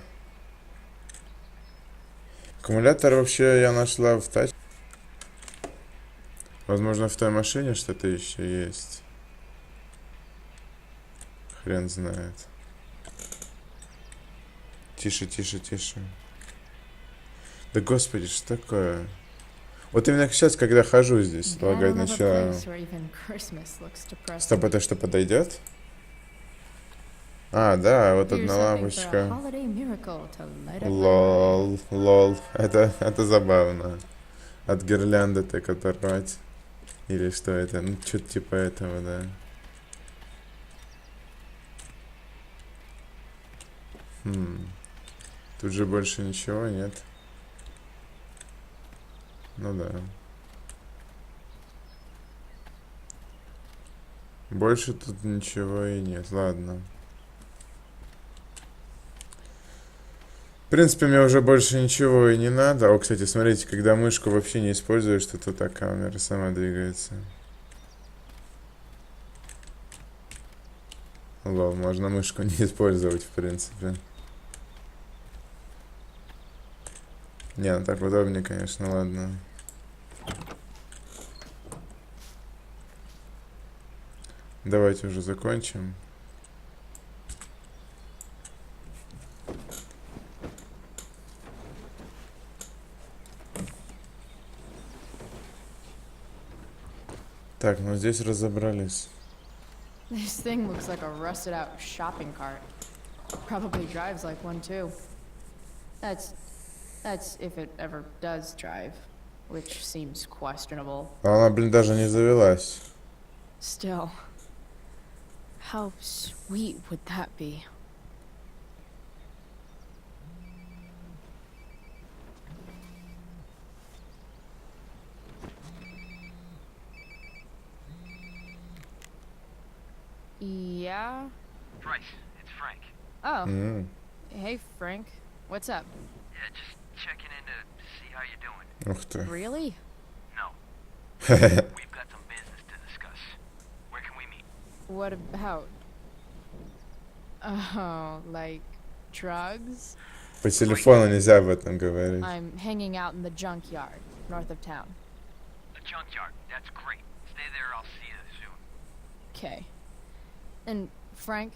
Аккумулятор вообще я нашла в тачке. Возможно, в той машине что-то еще есть. Хрен знает. Тише, тише, тише. Да господи, что такое? Вот именно сейчас, когда хожу здесь, лагать начала. Стоп, это что, подойдет? А, да, вот одна лампочка. Лол, лол. Это забавно. От гирлянды так оторвать. Или что это? Ну, что-то типа этого, да. Тут же больше ничего нет. Ну да. Больше тут ничего и нет. Ладно. В принципе, мне уже больше ничего и не надо. О, кстати, смотрите, когда мышку вообще не используешь, то тут так камера сама двигается. Лол, можно мышку не использовать, в принципе. Не, ну так удобнее, конечно, ладно. Давайте уже закончим. Так, ну здесь разобрались. This thing looks like a rusted out shopping cart. Probably drives like one too. That's if it ever does drive, which seems questionable. А она, блин, даже не завелась. Still, how sweet would that be? Yeah? Bryce, it's Frank. Oh. М, Hey, Frank. What's up? Yeah, just checking in to see how you're doing. Ух ты. Really? No, we've got some business to discuss. Where can we meet? What about? Oh, like drugs? По телефону нельзя об этом говорить. I'm hanging out in the junkyard, north of town. The junkyard. That's great. Stay there. I'll see you soon. Okay. And Frank,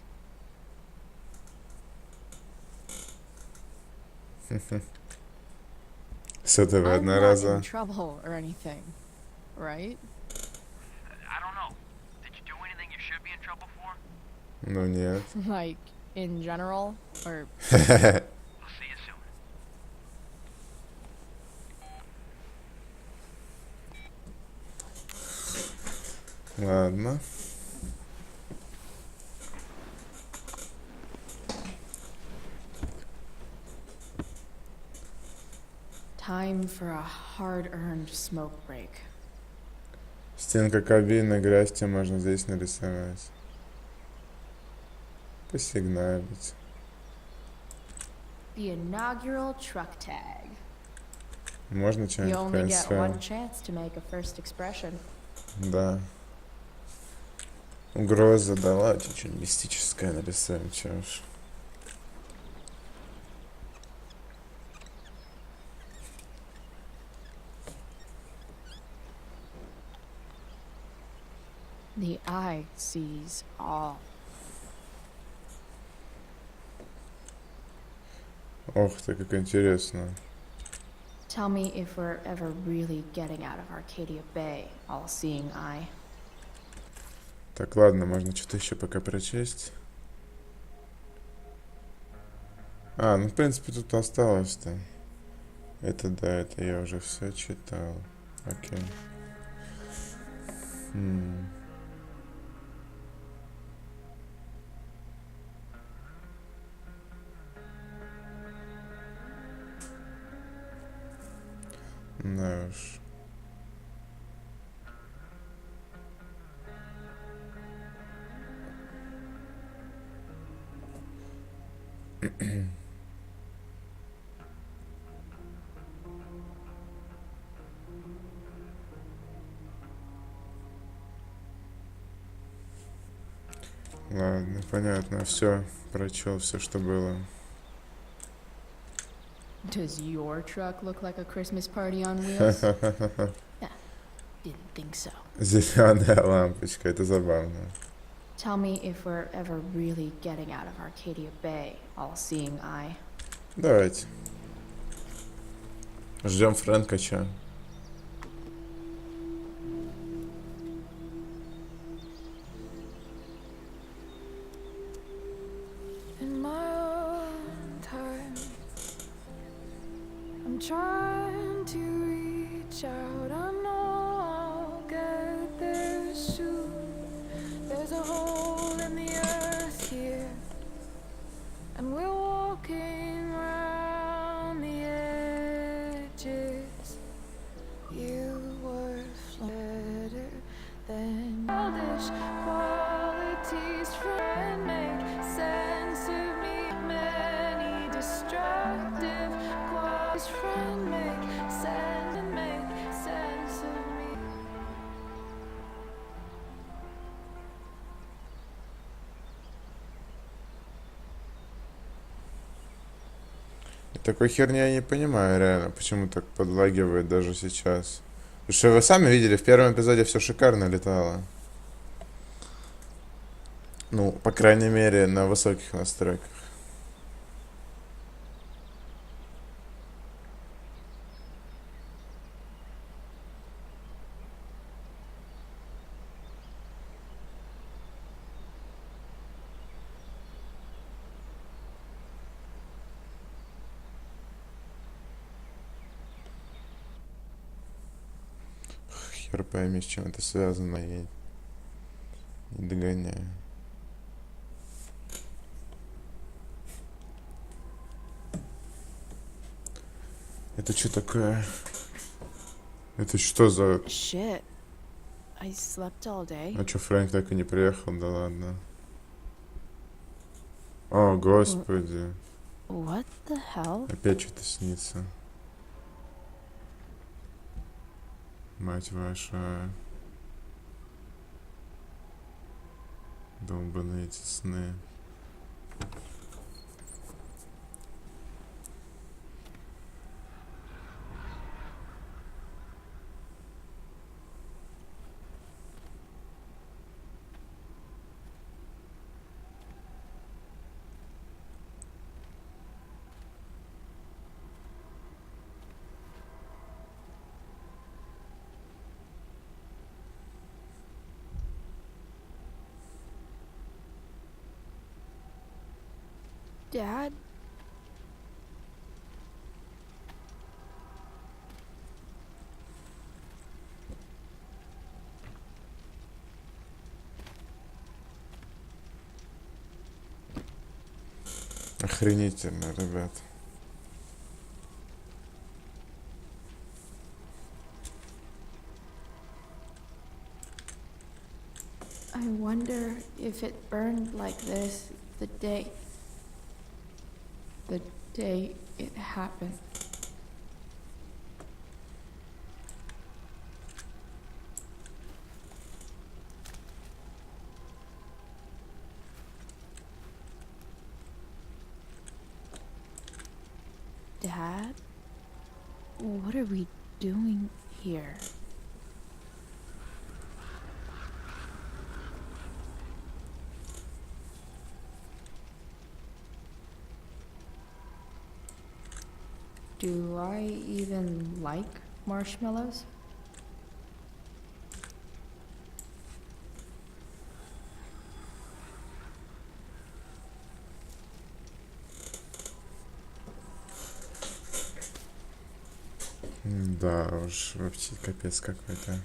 Все это в I'm not in одноразово. trouble or anything, right? I don't know. Did you do anything you should be in trouble for? Ну нет. Like, in general? Or I'll see you soon. Ладно. time for a hard-earned smoke break. Стенка кабины, грязь тебе можно здесь нарисовать. Посигналить. The inaugural truck tag. Можно You что-нибудь only get one нарисовать? chance to make a first expression. Да. Угроза, да ладно, что-нибудь мистическое нарисуем, чё уж. The eye sees all. Ох ты, как интересно. Tell me if we're ever really getting out of Arcadia Bay, all-seeing eye. Так, ладно, можно что-то еще пока прочесть. А, ну в принципе тут осталось-то. Это да, это я уже все читал. Окей. Да уж. Ладно, понятно. Все, прочел все, что было. Does your truck look like a Christmas party on wheels? Yeah, didn't think so. Зеленая лампочка, это забавно. Tell me if we're ever really getting out of Arcadia Bay, all-seeing eye. Давайте. Ждем Фрэнка, чё? In my own time, I'm trying to reach out. I know I'll get there soon. There's a hole in the earth here, and we're walking around the edges. You were better than childish qualities from make sense of me. Many destructive qualities from make sense of me. Такой херни я не понимаю, реально, почему так подлагивает даже сейчас. Потому что вы сами видели, в первом эпизоде все шикарно летало. Ну, по крайней мере, на высоких настройках. теперь пойми, с чем это связано, я не догоняю. Это что такое? Это что за... Shit. I slept all day. А чё, Фрэнк так и не приехал? Да ладно. О, господи. What the hell? Опять что-то снится. Мать ваша. Долбаные эти сны. Dad? Охренительно, ребят. I wonder if it burned like this the day it happened. Dad? What are we doing here? Do I even like marshmallows? Да уж, вообще капец какой-то.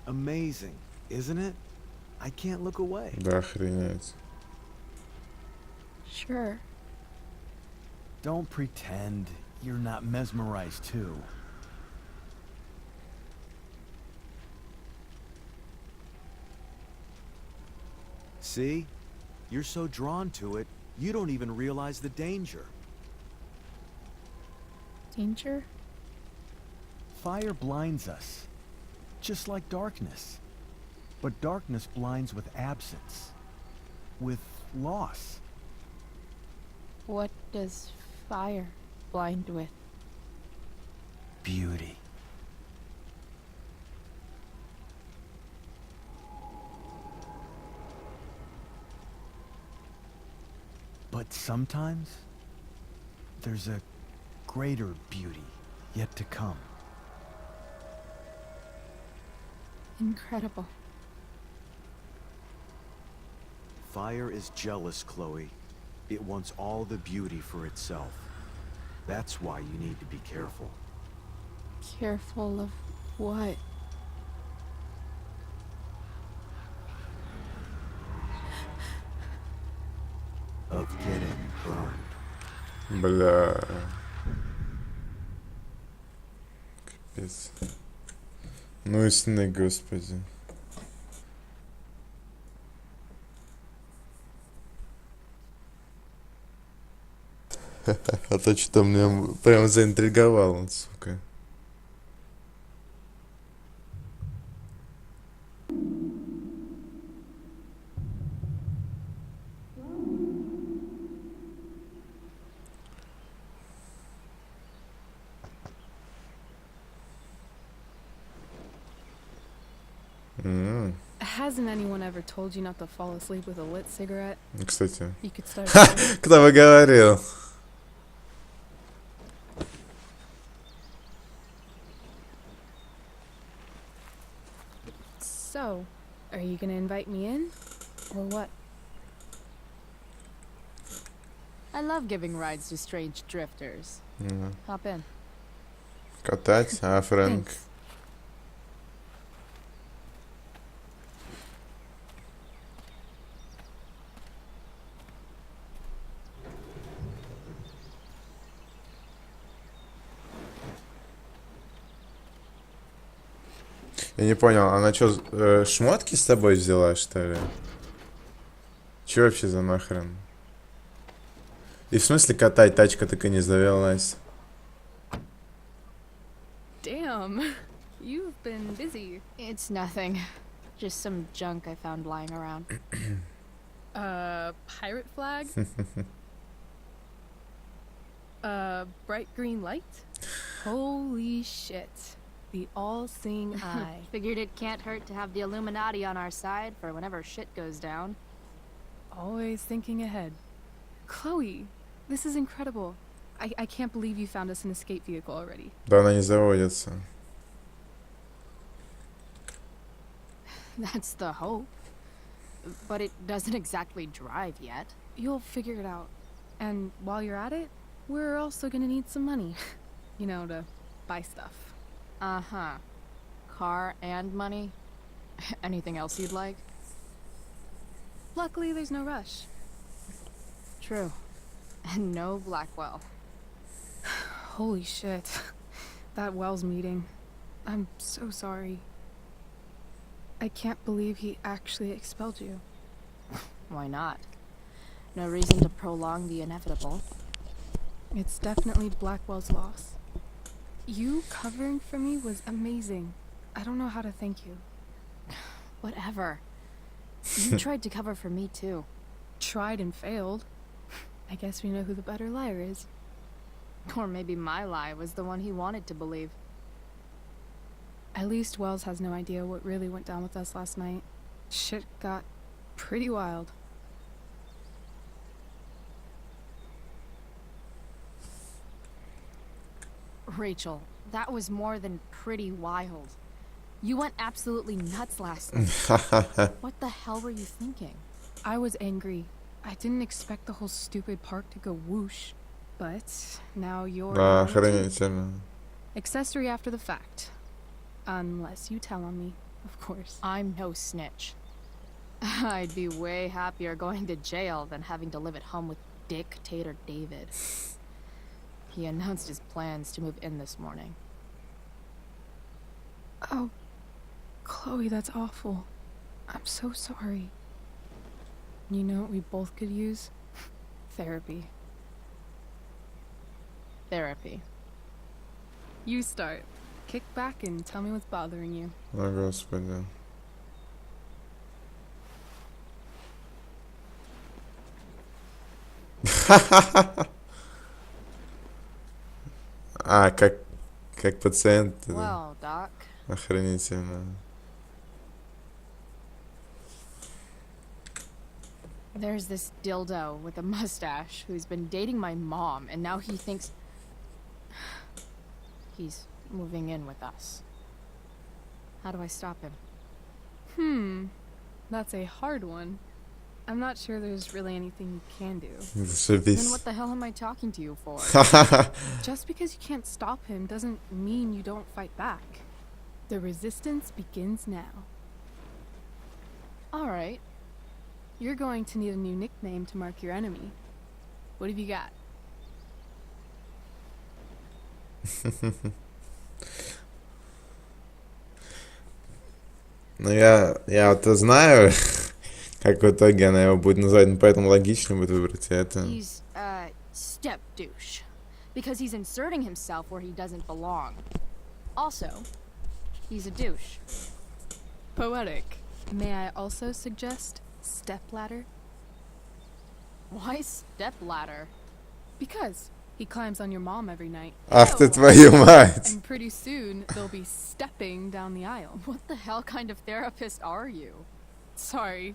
Amazing, isn't it? I can't look away. Да, охренеть. Sure. Don't pretend you're not mesmerized too. See? You're so drawn to it, you don't even realize the danger. Danger? Fire blinds us, just like darkness. But darkness blinds with absence, with loss. What does fire blind with? Beauty. But sometimes, there's a greater beauty yet to come. Incredible. Fire is jealous, Chloe. It wants all the beauty for itself. That's why you need to be careful. Careful of what? Of getting burned. Бля. Капец. Ну и сны, господи. А то что-то меня прям заинтриговал он, сука. Hasn't anyone ever told you not to fall asleep with a lit cigarette? Кстати. You could start. Кто бы говорил? So, are you gonna invite me in? Or what? I love giving rides to strange drifters. Hop in. Катать, а Фрэнк? Thanks. Я не понял, она что, шмотки с собой взяла, что ли? Че вообще за нахрен? И в смысле катать, тачка так и не завелась. Damn, you've been busy. It's nothing. Just some junk I found lying around. Pirate flag? Bright green light? Holy shit. The all-seeing eye. Figured it can't hurt to have the Illuminati on our side for whenever shit goes down. Always thinking ahead. Chloe, this is incredible. I can't believe you found us an escape vehicle already. Да она не заводится. That's the hope. But it doesn't exactly drive yet. You'll figure it out. And while you're at it, we're also gonna need some money. You know, to buy stuff. Uh-huh. Car and money? Anything else you'd like? Luckily, there's no rush. True. And no Blackwell. Holy shit. That Wells meeting. I'm so sorry. I can't believe he actually expelled you. Why not? No reason to prolong the inevitable. It's definitely Blackwell's loss. You covering for me was amazing. I don't know how to thank you. Whatever. You tried to cover for me too. Tried and failed. I guess we know who the better liar is. Or maybe my lie was the one he wanted to believe. At least Wells has no idea what really went down with us last night. Shit got pretty wild. Rachel, that was more than pretty wild. You went absolutely nuts last night. What the hell were you thinking? I was angry. I didn't expect the whole stupid park to go whoosh. But now you're Да, охренительно. accessory after the fact. Unless you tell on me, of course. I'm no snitch. I'd be way happier going to jail than having to live at home with Dictator David. He announced his plans to move in this morning. Oh, Chloe, that's awful. I'm so sorry. You know what we both could use? Therapy. Therapy. You start. Kick back and tell me what's bothering you. О, господи. А, как пациент. Well, Doc. Охренительно. There's this dildo with a mustache who's been dating my mom, and now he thinks he's moving in with us. How do I stop him? That's a hard one. I'm not sure there's really anything you can do. Then Зашибись. what the hell am I talking to you for? Just because you can't stop him doesn't mean you don't fight back. The resistance begins now. Alright. You're going to need a new nickname to mark your enemy. What have you got? Ну, я вот знаю, как в итоге она его будет называть, но поэтому логично будет выбрать это. He's, step douche. Because he's inserting himself where he doesn't belong. Also, he's a douche. Poetic. May I also suggest stepladder? Why stepladder? Because he climbs on your mom every night. Ах ты твою мать! And pretty soon, they'll be stepping down the aisle. What the hell kind of therapist are you? Sorry.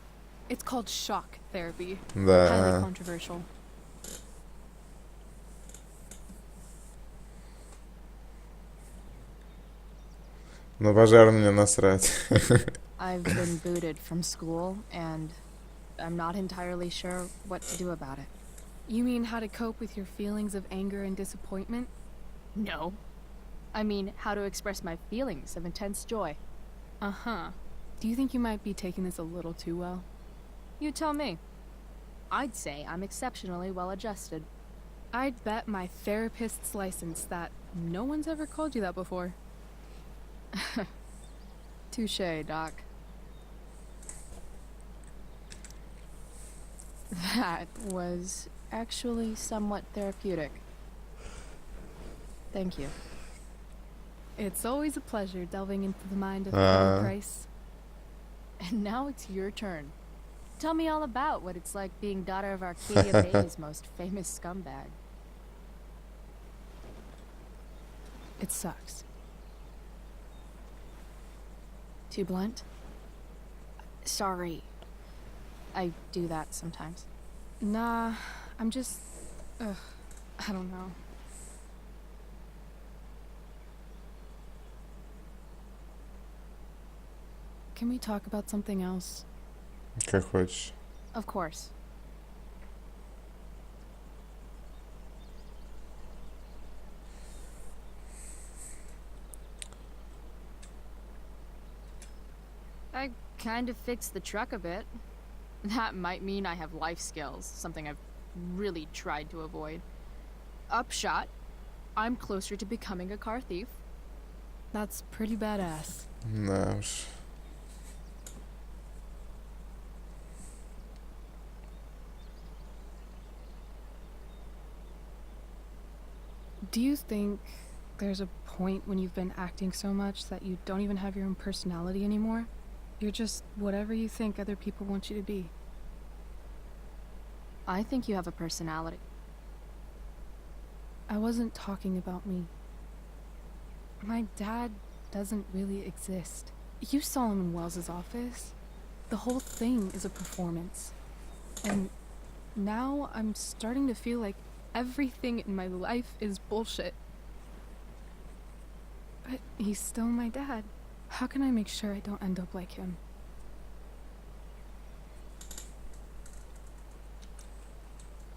It's called shock therapy. Highly Да. controversial. Ну, пожар мне насрать. I've been booted from school, and I'm not entirely sure what to do about it. You mean how to cope with your feelings of anger and disappointment? No. I mean, how to express my feelings of intense joy. Uh-huh. Do you think you might be taking this a little too well? You tell me. I'd say I'm exceptionally well adjusted. I'd bet my therapist's license that no one's ever called you that before. Touche, Doc. That was actually somewhat therapeutic. Thank you. It's always a pleasure delving into the mind of Chloe Price. And now it's your turn. Tell me all about what it's like being daughter of Arcadia Bay's most famous scumbag. It sucks. Too blunt? Sorry. I do that sometimes. Nah, I'm just... Ugh, I don't know. Can we talk about something else? Как хочешь. Of course. I kind of fixed the truck a bit. That might mean I have life skills, something I've really tried to avoid. Upshot, I'm closer to becoming a car thief. That's pretty badass. Да уж. Do you think there's a point when you've been acting so much that you don't even have your own personality anymore? You're just whatever you think other people want you to be. I think you have a personality. I wasn't talking about me. My dad doesn't really exist. You saw him in Wells's office. The whole thing is a performance. And now I'm starting to feel like everything in my life is bullshit. But he's still my dad. How can I make sure I don't end up like him?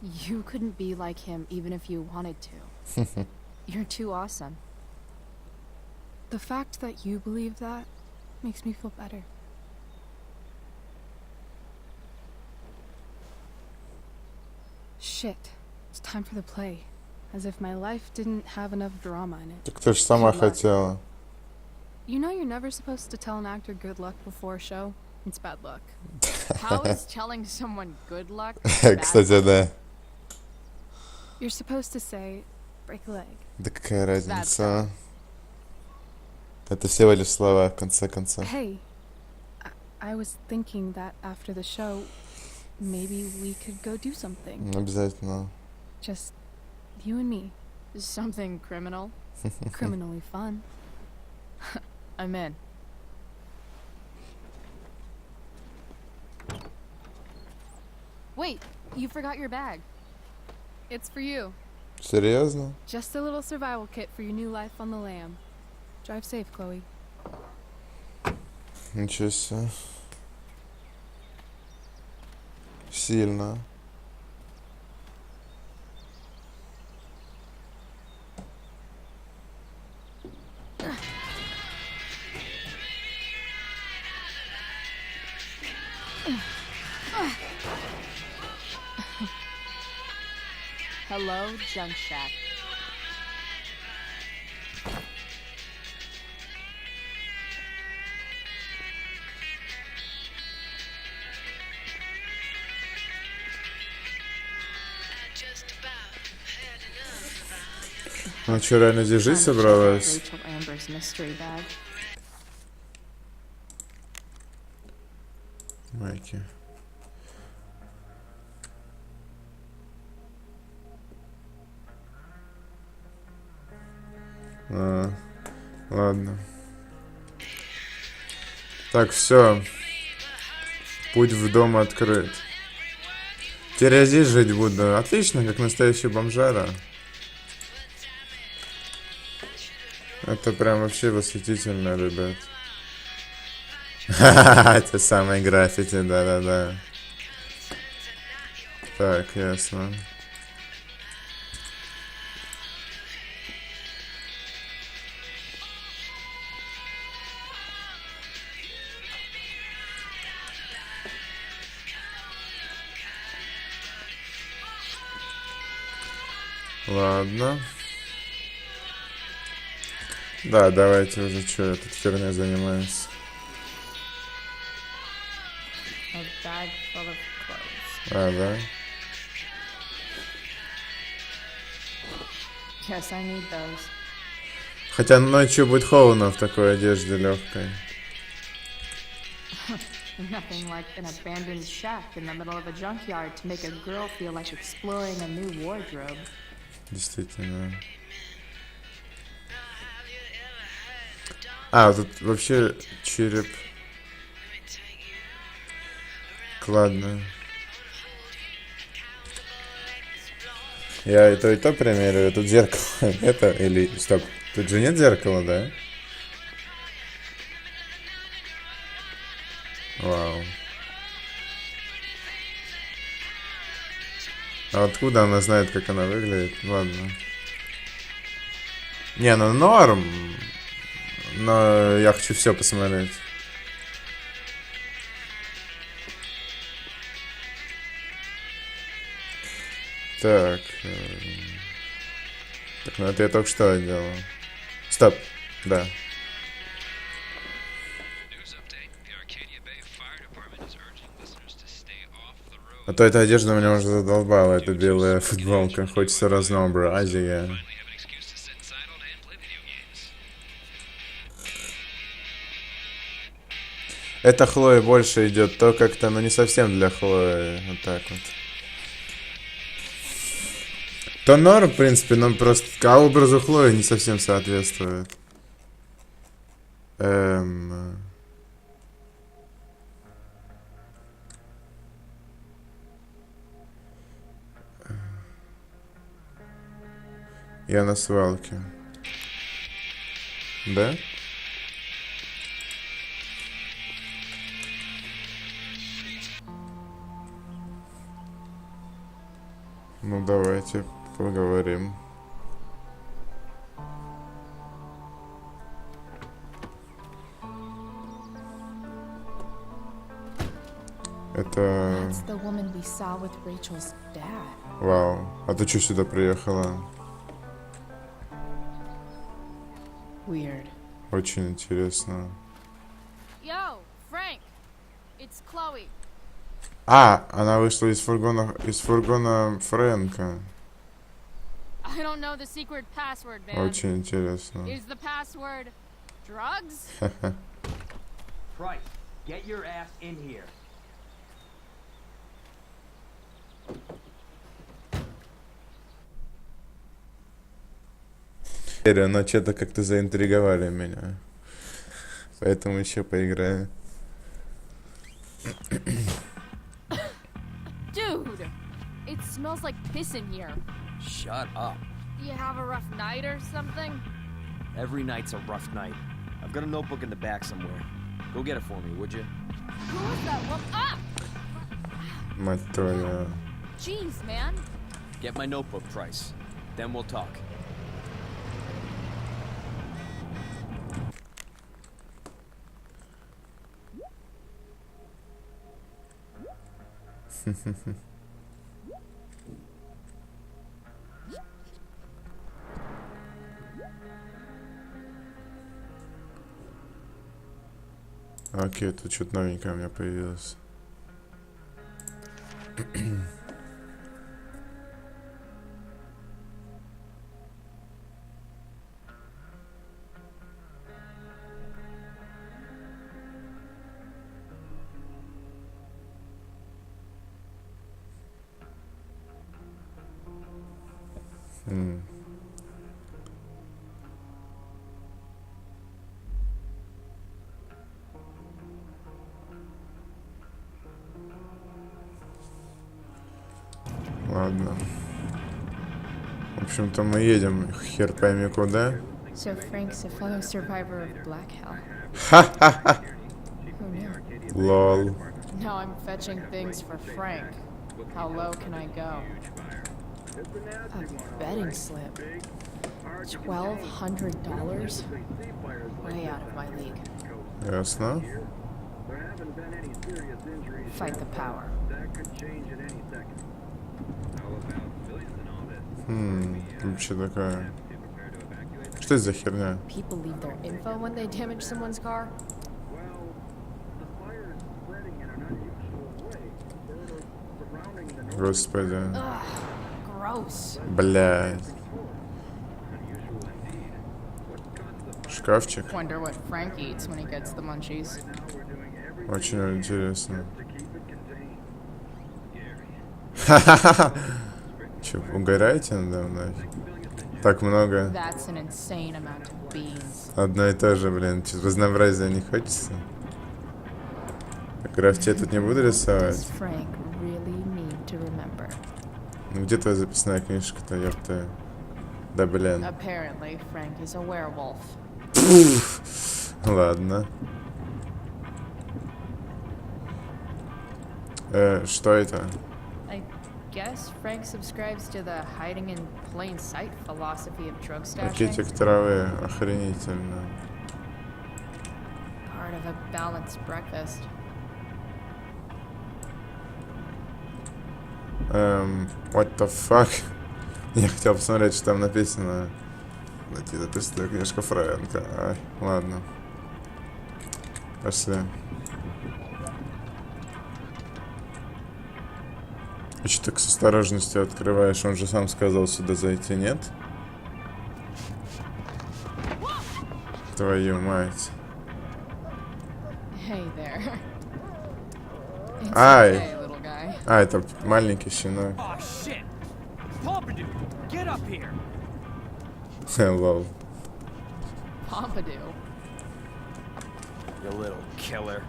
You couldn't be like him even if you wanted to. You're too awesome. The fact that you believe that makes me feel better. Shit. It's time for the play. As if my life didn't have enough drama in it. Так ты ж сама хотела. You know you're never supposed to tell an actor good luck before a show? It's bad luck. How is telling someone good luck bad Кстати, luck? да. You're supposed to say, break a leg. Да какая разница? Это всего лишь слова, в конце концов. Hey, I was thinking that after the show, maybe we could go do something. Обязательно. Just you and me. Something criminal? Criminally fun. I'm in. Wait, you forgot your bag. It's for you. Серьезно? Just a little survival kit for your new life on the lam. Drive safe, Chloe. Ничего себе. Сильно. Hello, Junk Shack. А что, реально здесь жить собралась? Rachel Amber's mystery bag. Майки. Ладно. Так, все. Путь в дом открыт. Теперь я здесь жить буду. Отлично, как настоящий бомжара. Это прям вообще восхитительно, ребят. Ха-ха-ха, это самые граффити, да-да-да. Так, ясно. Ладно. Да, давайте уже, что я тут херня занимаюсь. A bag full of clothes. А, да? Yes, I need those. Хотя ночью будет холодно в такой одежде легкой. Nothing like an abandoned shack in the middle of a junkyard to make a girl feel like exploring a new wardrobe. Действительно. А, тут вообще череп. Ладно. Я и то примерю. Тут зеркало. Это или... Стоп. Тут же нет зеркала, да? Вау. А откуда она знает, как она выглядит? Ладно. Не, ну норм. Но я хочу все посмотреть. Так. Так, ну это я только что делал. Стоп. Да. А то эта одежда меня уже задолбала. Это белая футболка. Хочется разнообразия. Это Хлои больше идет. То как-то, ну не совсем для Хлои. Вот так вот. То норм, в принципе, но просто к образу Хлои не совсем соответствует. Я на свалке. Да? Ну давайте поговорим. Это... That's the woman we saw with Rachel's dad. Вау. А ты что сюда приехала? Weird. Очень интересно. Yo, Frank. It's Chloe. А, она вышла из фургона Фрэнка. I don't know the secret password, man. Очень интересно. Is the password drugs? Price, get your ass in here. Но что-то как-то заинтриговали меня. Поэтому еще поиграю. Dude, it smells like piss in here. Shut up. You have a rough night or something? Every night's a rough night. I've got a notebook in the back somewhere. Go get it for me, would you? Who is that woman? Ah! Мать твою. Jeez, man. Get my notebook, Price. Then we'll talk. Окей, тут что-то новенькое у меня появилось. Ладно. В общем-то, мы едем хер пойми куда. So Frank's a fellow survivor of Black Hell. Ха-ха-ха. Who knew? Лол. Now I'm fetching things for Frank. How low can I go? A betting slip. $1,200? Way out of my league. Ясно. Fight the power. Вообще такая. Что это за херня? People leave their info when they damage someone's car? Господи. Ugh, gross. Блядь. Шкафчик. Wonder what Frank eats when he gets the munchies. Очень интересно. Ха-ха-ха. Че, угораете надо мной? Так много. That's an insane amount of beans. Одно и то же, блин. Чё, разнообразия не хочется? Граффити я тут не буду Does рисовать. Frank really need to remember? Ну где твоя записная книжка-то, ёпта? Да, блин. Apparently, Frank is a werewolf. Ладно. Что это? I guess Frank subscribes to the hiding in plain sight philosophy of drug stashing. Пакетик травы. Охренительно. Part of a balanced breakfast. What the fuck? Я хотел посмотреть, что там написано. Найти записанная книжка Фрэнка. Ай, ладно. Пошли. А что так с осторожностью открываешь? Он же сам сказал сюда зайти, нет? Твою мать. Hey there. It's Ай. okay, little guy. А, это маленький щенок. Oh shit! Pompidou, get up here! Лол. Pompidou. You little killer.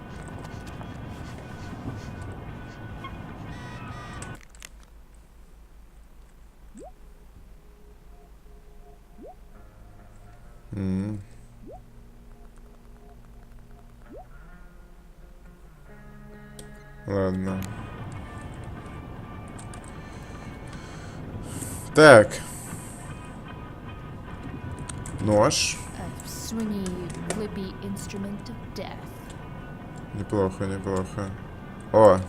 Ладно. Так. Нож. A swingy, flippy instrument of death. Неплохо, неплохо. О,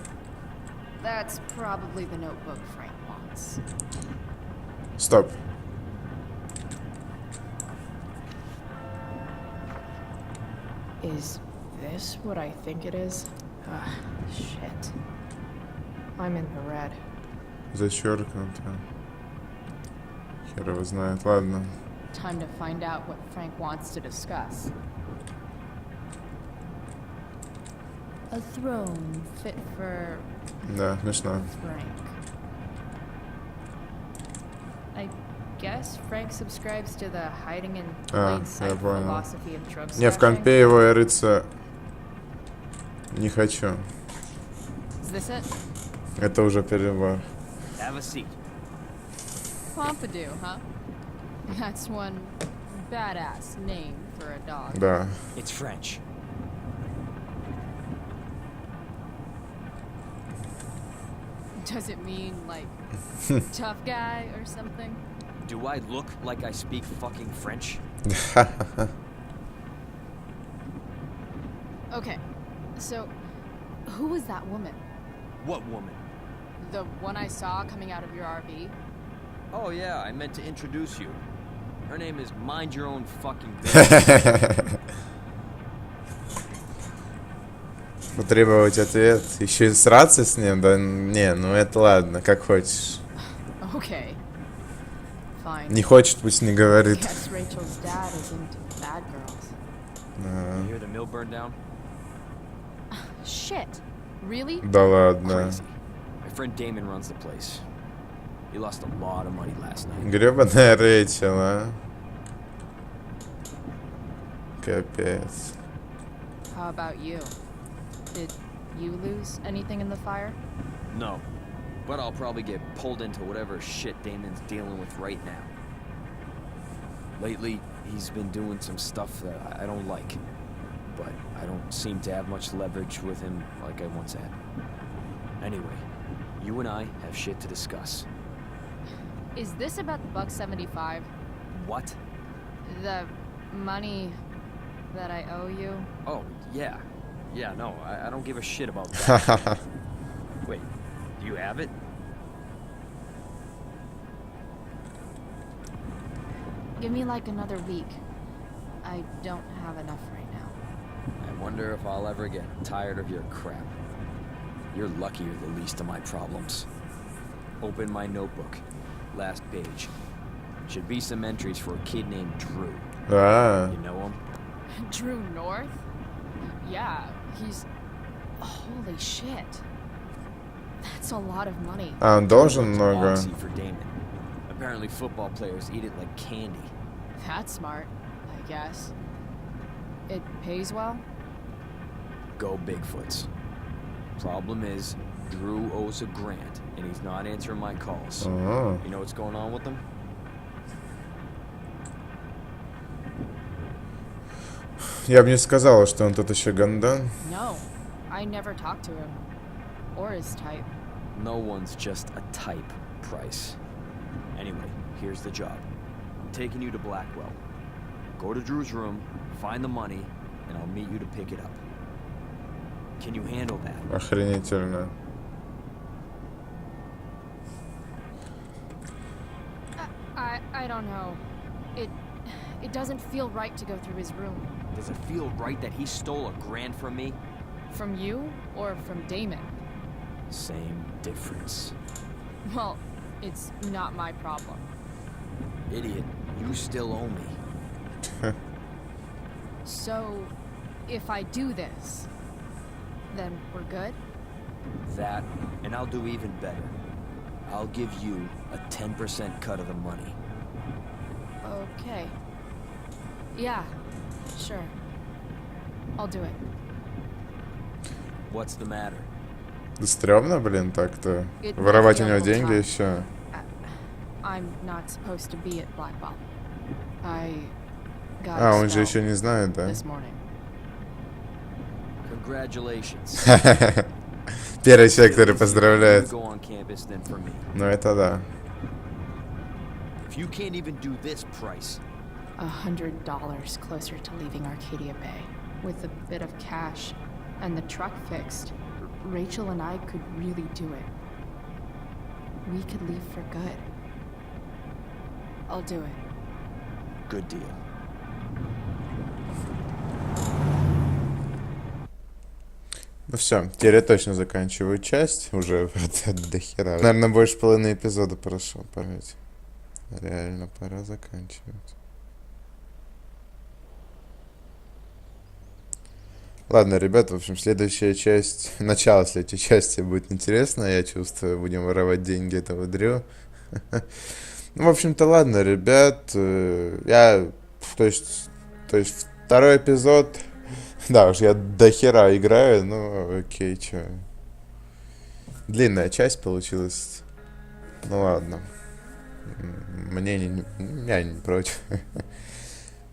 That's probably the notebook Frank wants. стоп. Is this what I think it is? Ah, shit. I'm in the red. Зачеркнуто. Хер его знает. Ладно. Time to find out what Frank wants to discuss. A throne fit for Да, смешно. Frank. I guess Frank subscribes to the hiding in plain Я sight понял. philosophy of drug Не, в stashing. компе его я рыться не хочу. Is this it? Это уже перебор. Have a seat. Pompidou, huh? That's one badass name for a dog. Да. It's French. Does it mean, like, tough guy or something? Do I look like I speak fucking French? Okay, so who was that woman? What woman? The one I saw coming out of your RV? Oh yeah, I meant to introduce you. Her name is Mind Your Own Fucking Business. Потребовать ответ. Еще и сраться с ним? Да не, ну это ладно, как хочешь. Okay, fine. Не хочет, пусть не говорит. Guess Rachel's dad is into bad girls. You hear the mill burn down? Shit, really? Да ладно. Crazy. My friend Damon runs the place. He lost a lot of money last night. Гребаная Рэйчел, а? Капец. How about you? Did you lose anything in the fire? No, But I'll probably get pulled into whatever shit Damon's dealing with right now. Lately, he's been doing some stuff that I don't like. But I don't seem to have much leverage with him like I once had. Anyway, you and I have shit to discuss. Is this about the $1.75? What? The money that I owe you? Oh, yeah. Yeah, no, I don't give a shit about that. Wait, do you have it? Give me like another week. I don't have enough right now. I wonder if I'll ever get tired of your crap. You're lucky you're the least of my problems. Open my notebook. Last page. Should be some entries for a kid named Drew. А, You know him? Drew North? Yeah, he's... Holy shit. That's a lot of money. он должен много. Oxy for Damon. Apparently football players eat it like candy. That's smart, I guess. It pays well? Go Bigfoots. Problem is, Drew owes a grant, and he's not answering my calls. Ага. You know what's going on with him? Я бы не сказала, что он тут еще гандон. No, I never talked to him. Or his type. No one's just a type, Price. Anyway, here's the job. I'm taking you to Blackwell. Go to Drew's room, find the money, and I'll meet you to pick it up. Can you handle that? Охренительно. I don't know. It doesn't feel right to go through his room. Does it feel right that he stole a grand from me? From you or from Damon? Same difference. Well, it's not my problem. Idiot, you still owe me. So, if I do this, then we're good? That, and I'll do even better. I'll give you a 10% cut of the money. Okay. Yeah, sure. I'll do it. What's the matter? Да стрёмно, блин, так-то. It Воровать might у be a него little деньги tough. еще. I'm not supposed to be at Blackwell. I got А, он же expelled еще не знает, да? this morning. Congratulations. Первый человек, который поздравляет. You go on campus, then for me. Ну это да. If you can't even do this price, $100 closer to leaving Arcadia Bay. With a bit of cash and the truck fixed, Rachel and I could really do it. We could leave for good. I'll do it. good deal. Ну все, теперь я точно заканчиваю часть. Уже до хера. Наверное, больше половины эпизода прошло. Поймите. Реально пора заканчивать. Ладно, ребят, в общем, следующая часть, начало следующей части будет интересно. Я чувствую, будем воровать деньги этого Дрю. Ну, в общем-то, ладно, ребят. То есть второй эпизод. Да, уж я до хера играю, ну окей, чё. Длинная часть получилась. Ну ладно. Я не против.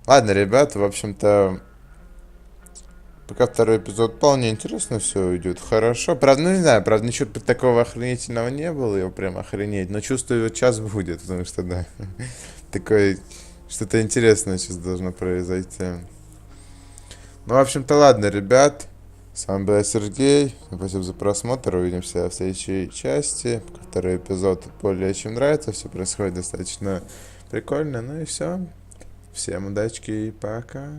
Ладно, ребят, в общем-то, пока второй эпизод вполне интересно все идет. Хорошо. Правда, ну не знаю, правда, ничего такого охренительного не было, его прям охренеть. Но чувствую, вот час будет, потому что, да, такое, что-то интересное сейчас должно произойти. Ну, в общем-то, ладно, ребят. С вами был Сергей. Спасибо за просмотр. Увидимся в следующей части. Второй эпизод более чем нравится. Все происходит достаточно прикольно. Ну и все. Всем удачки и пока.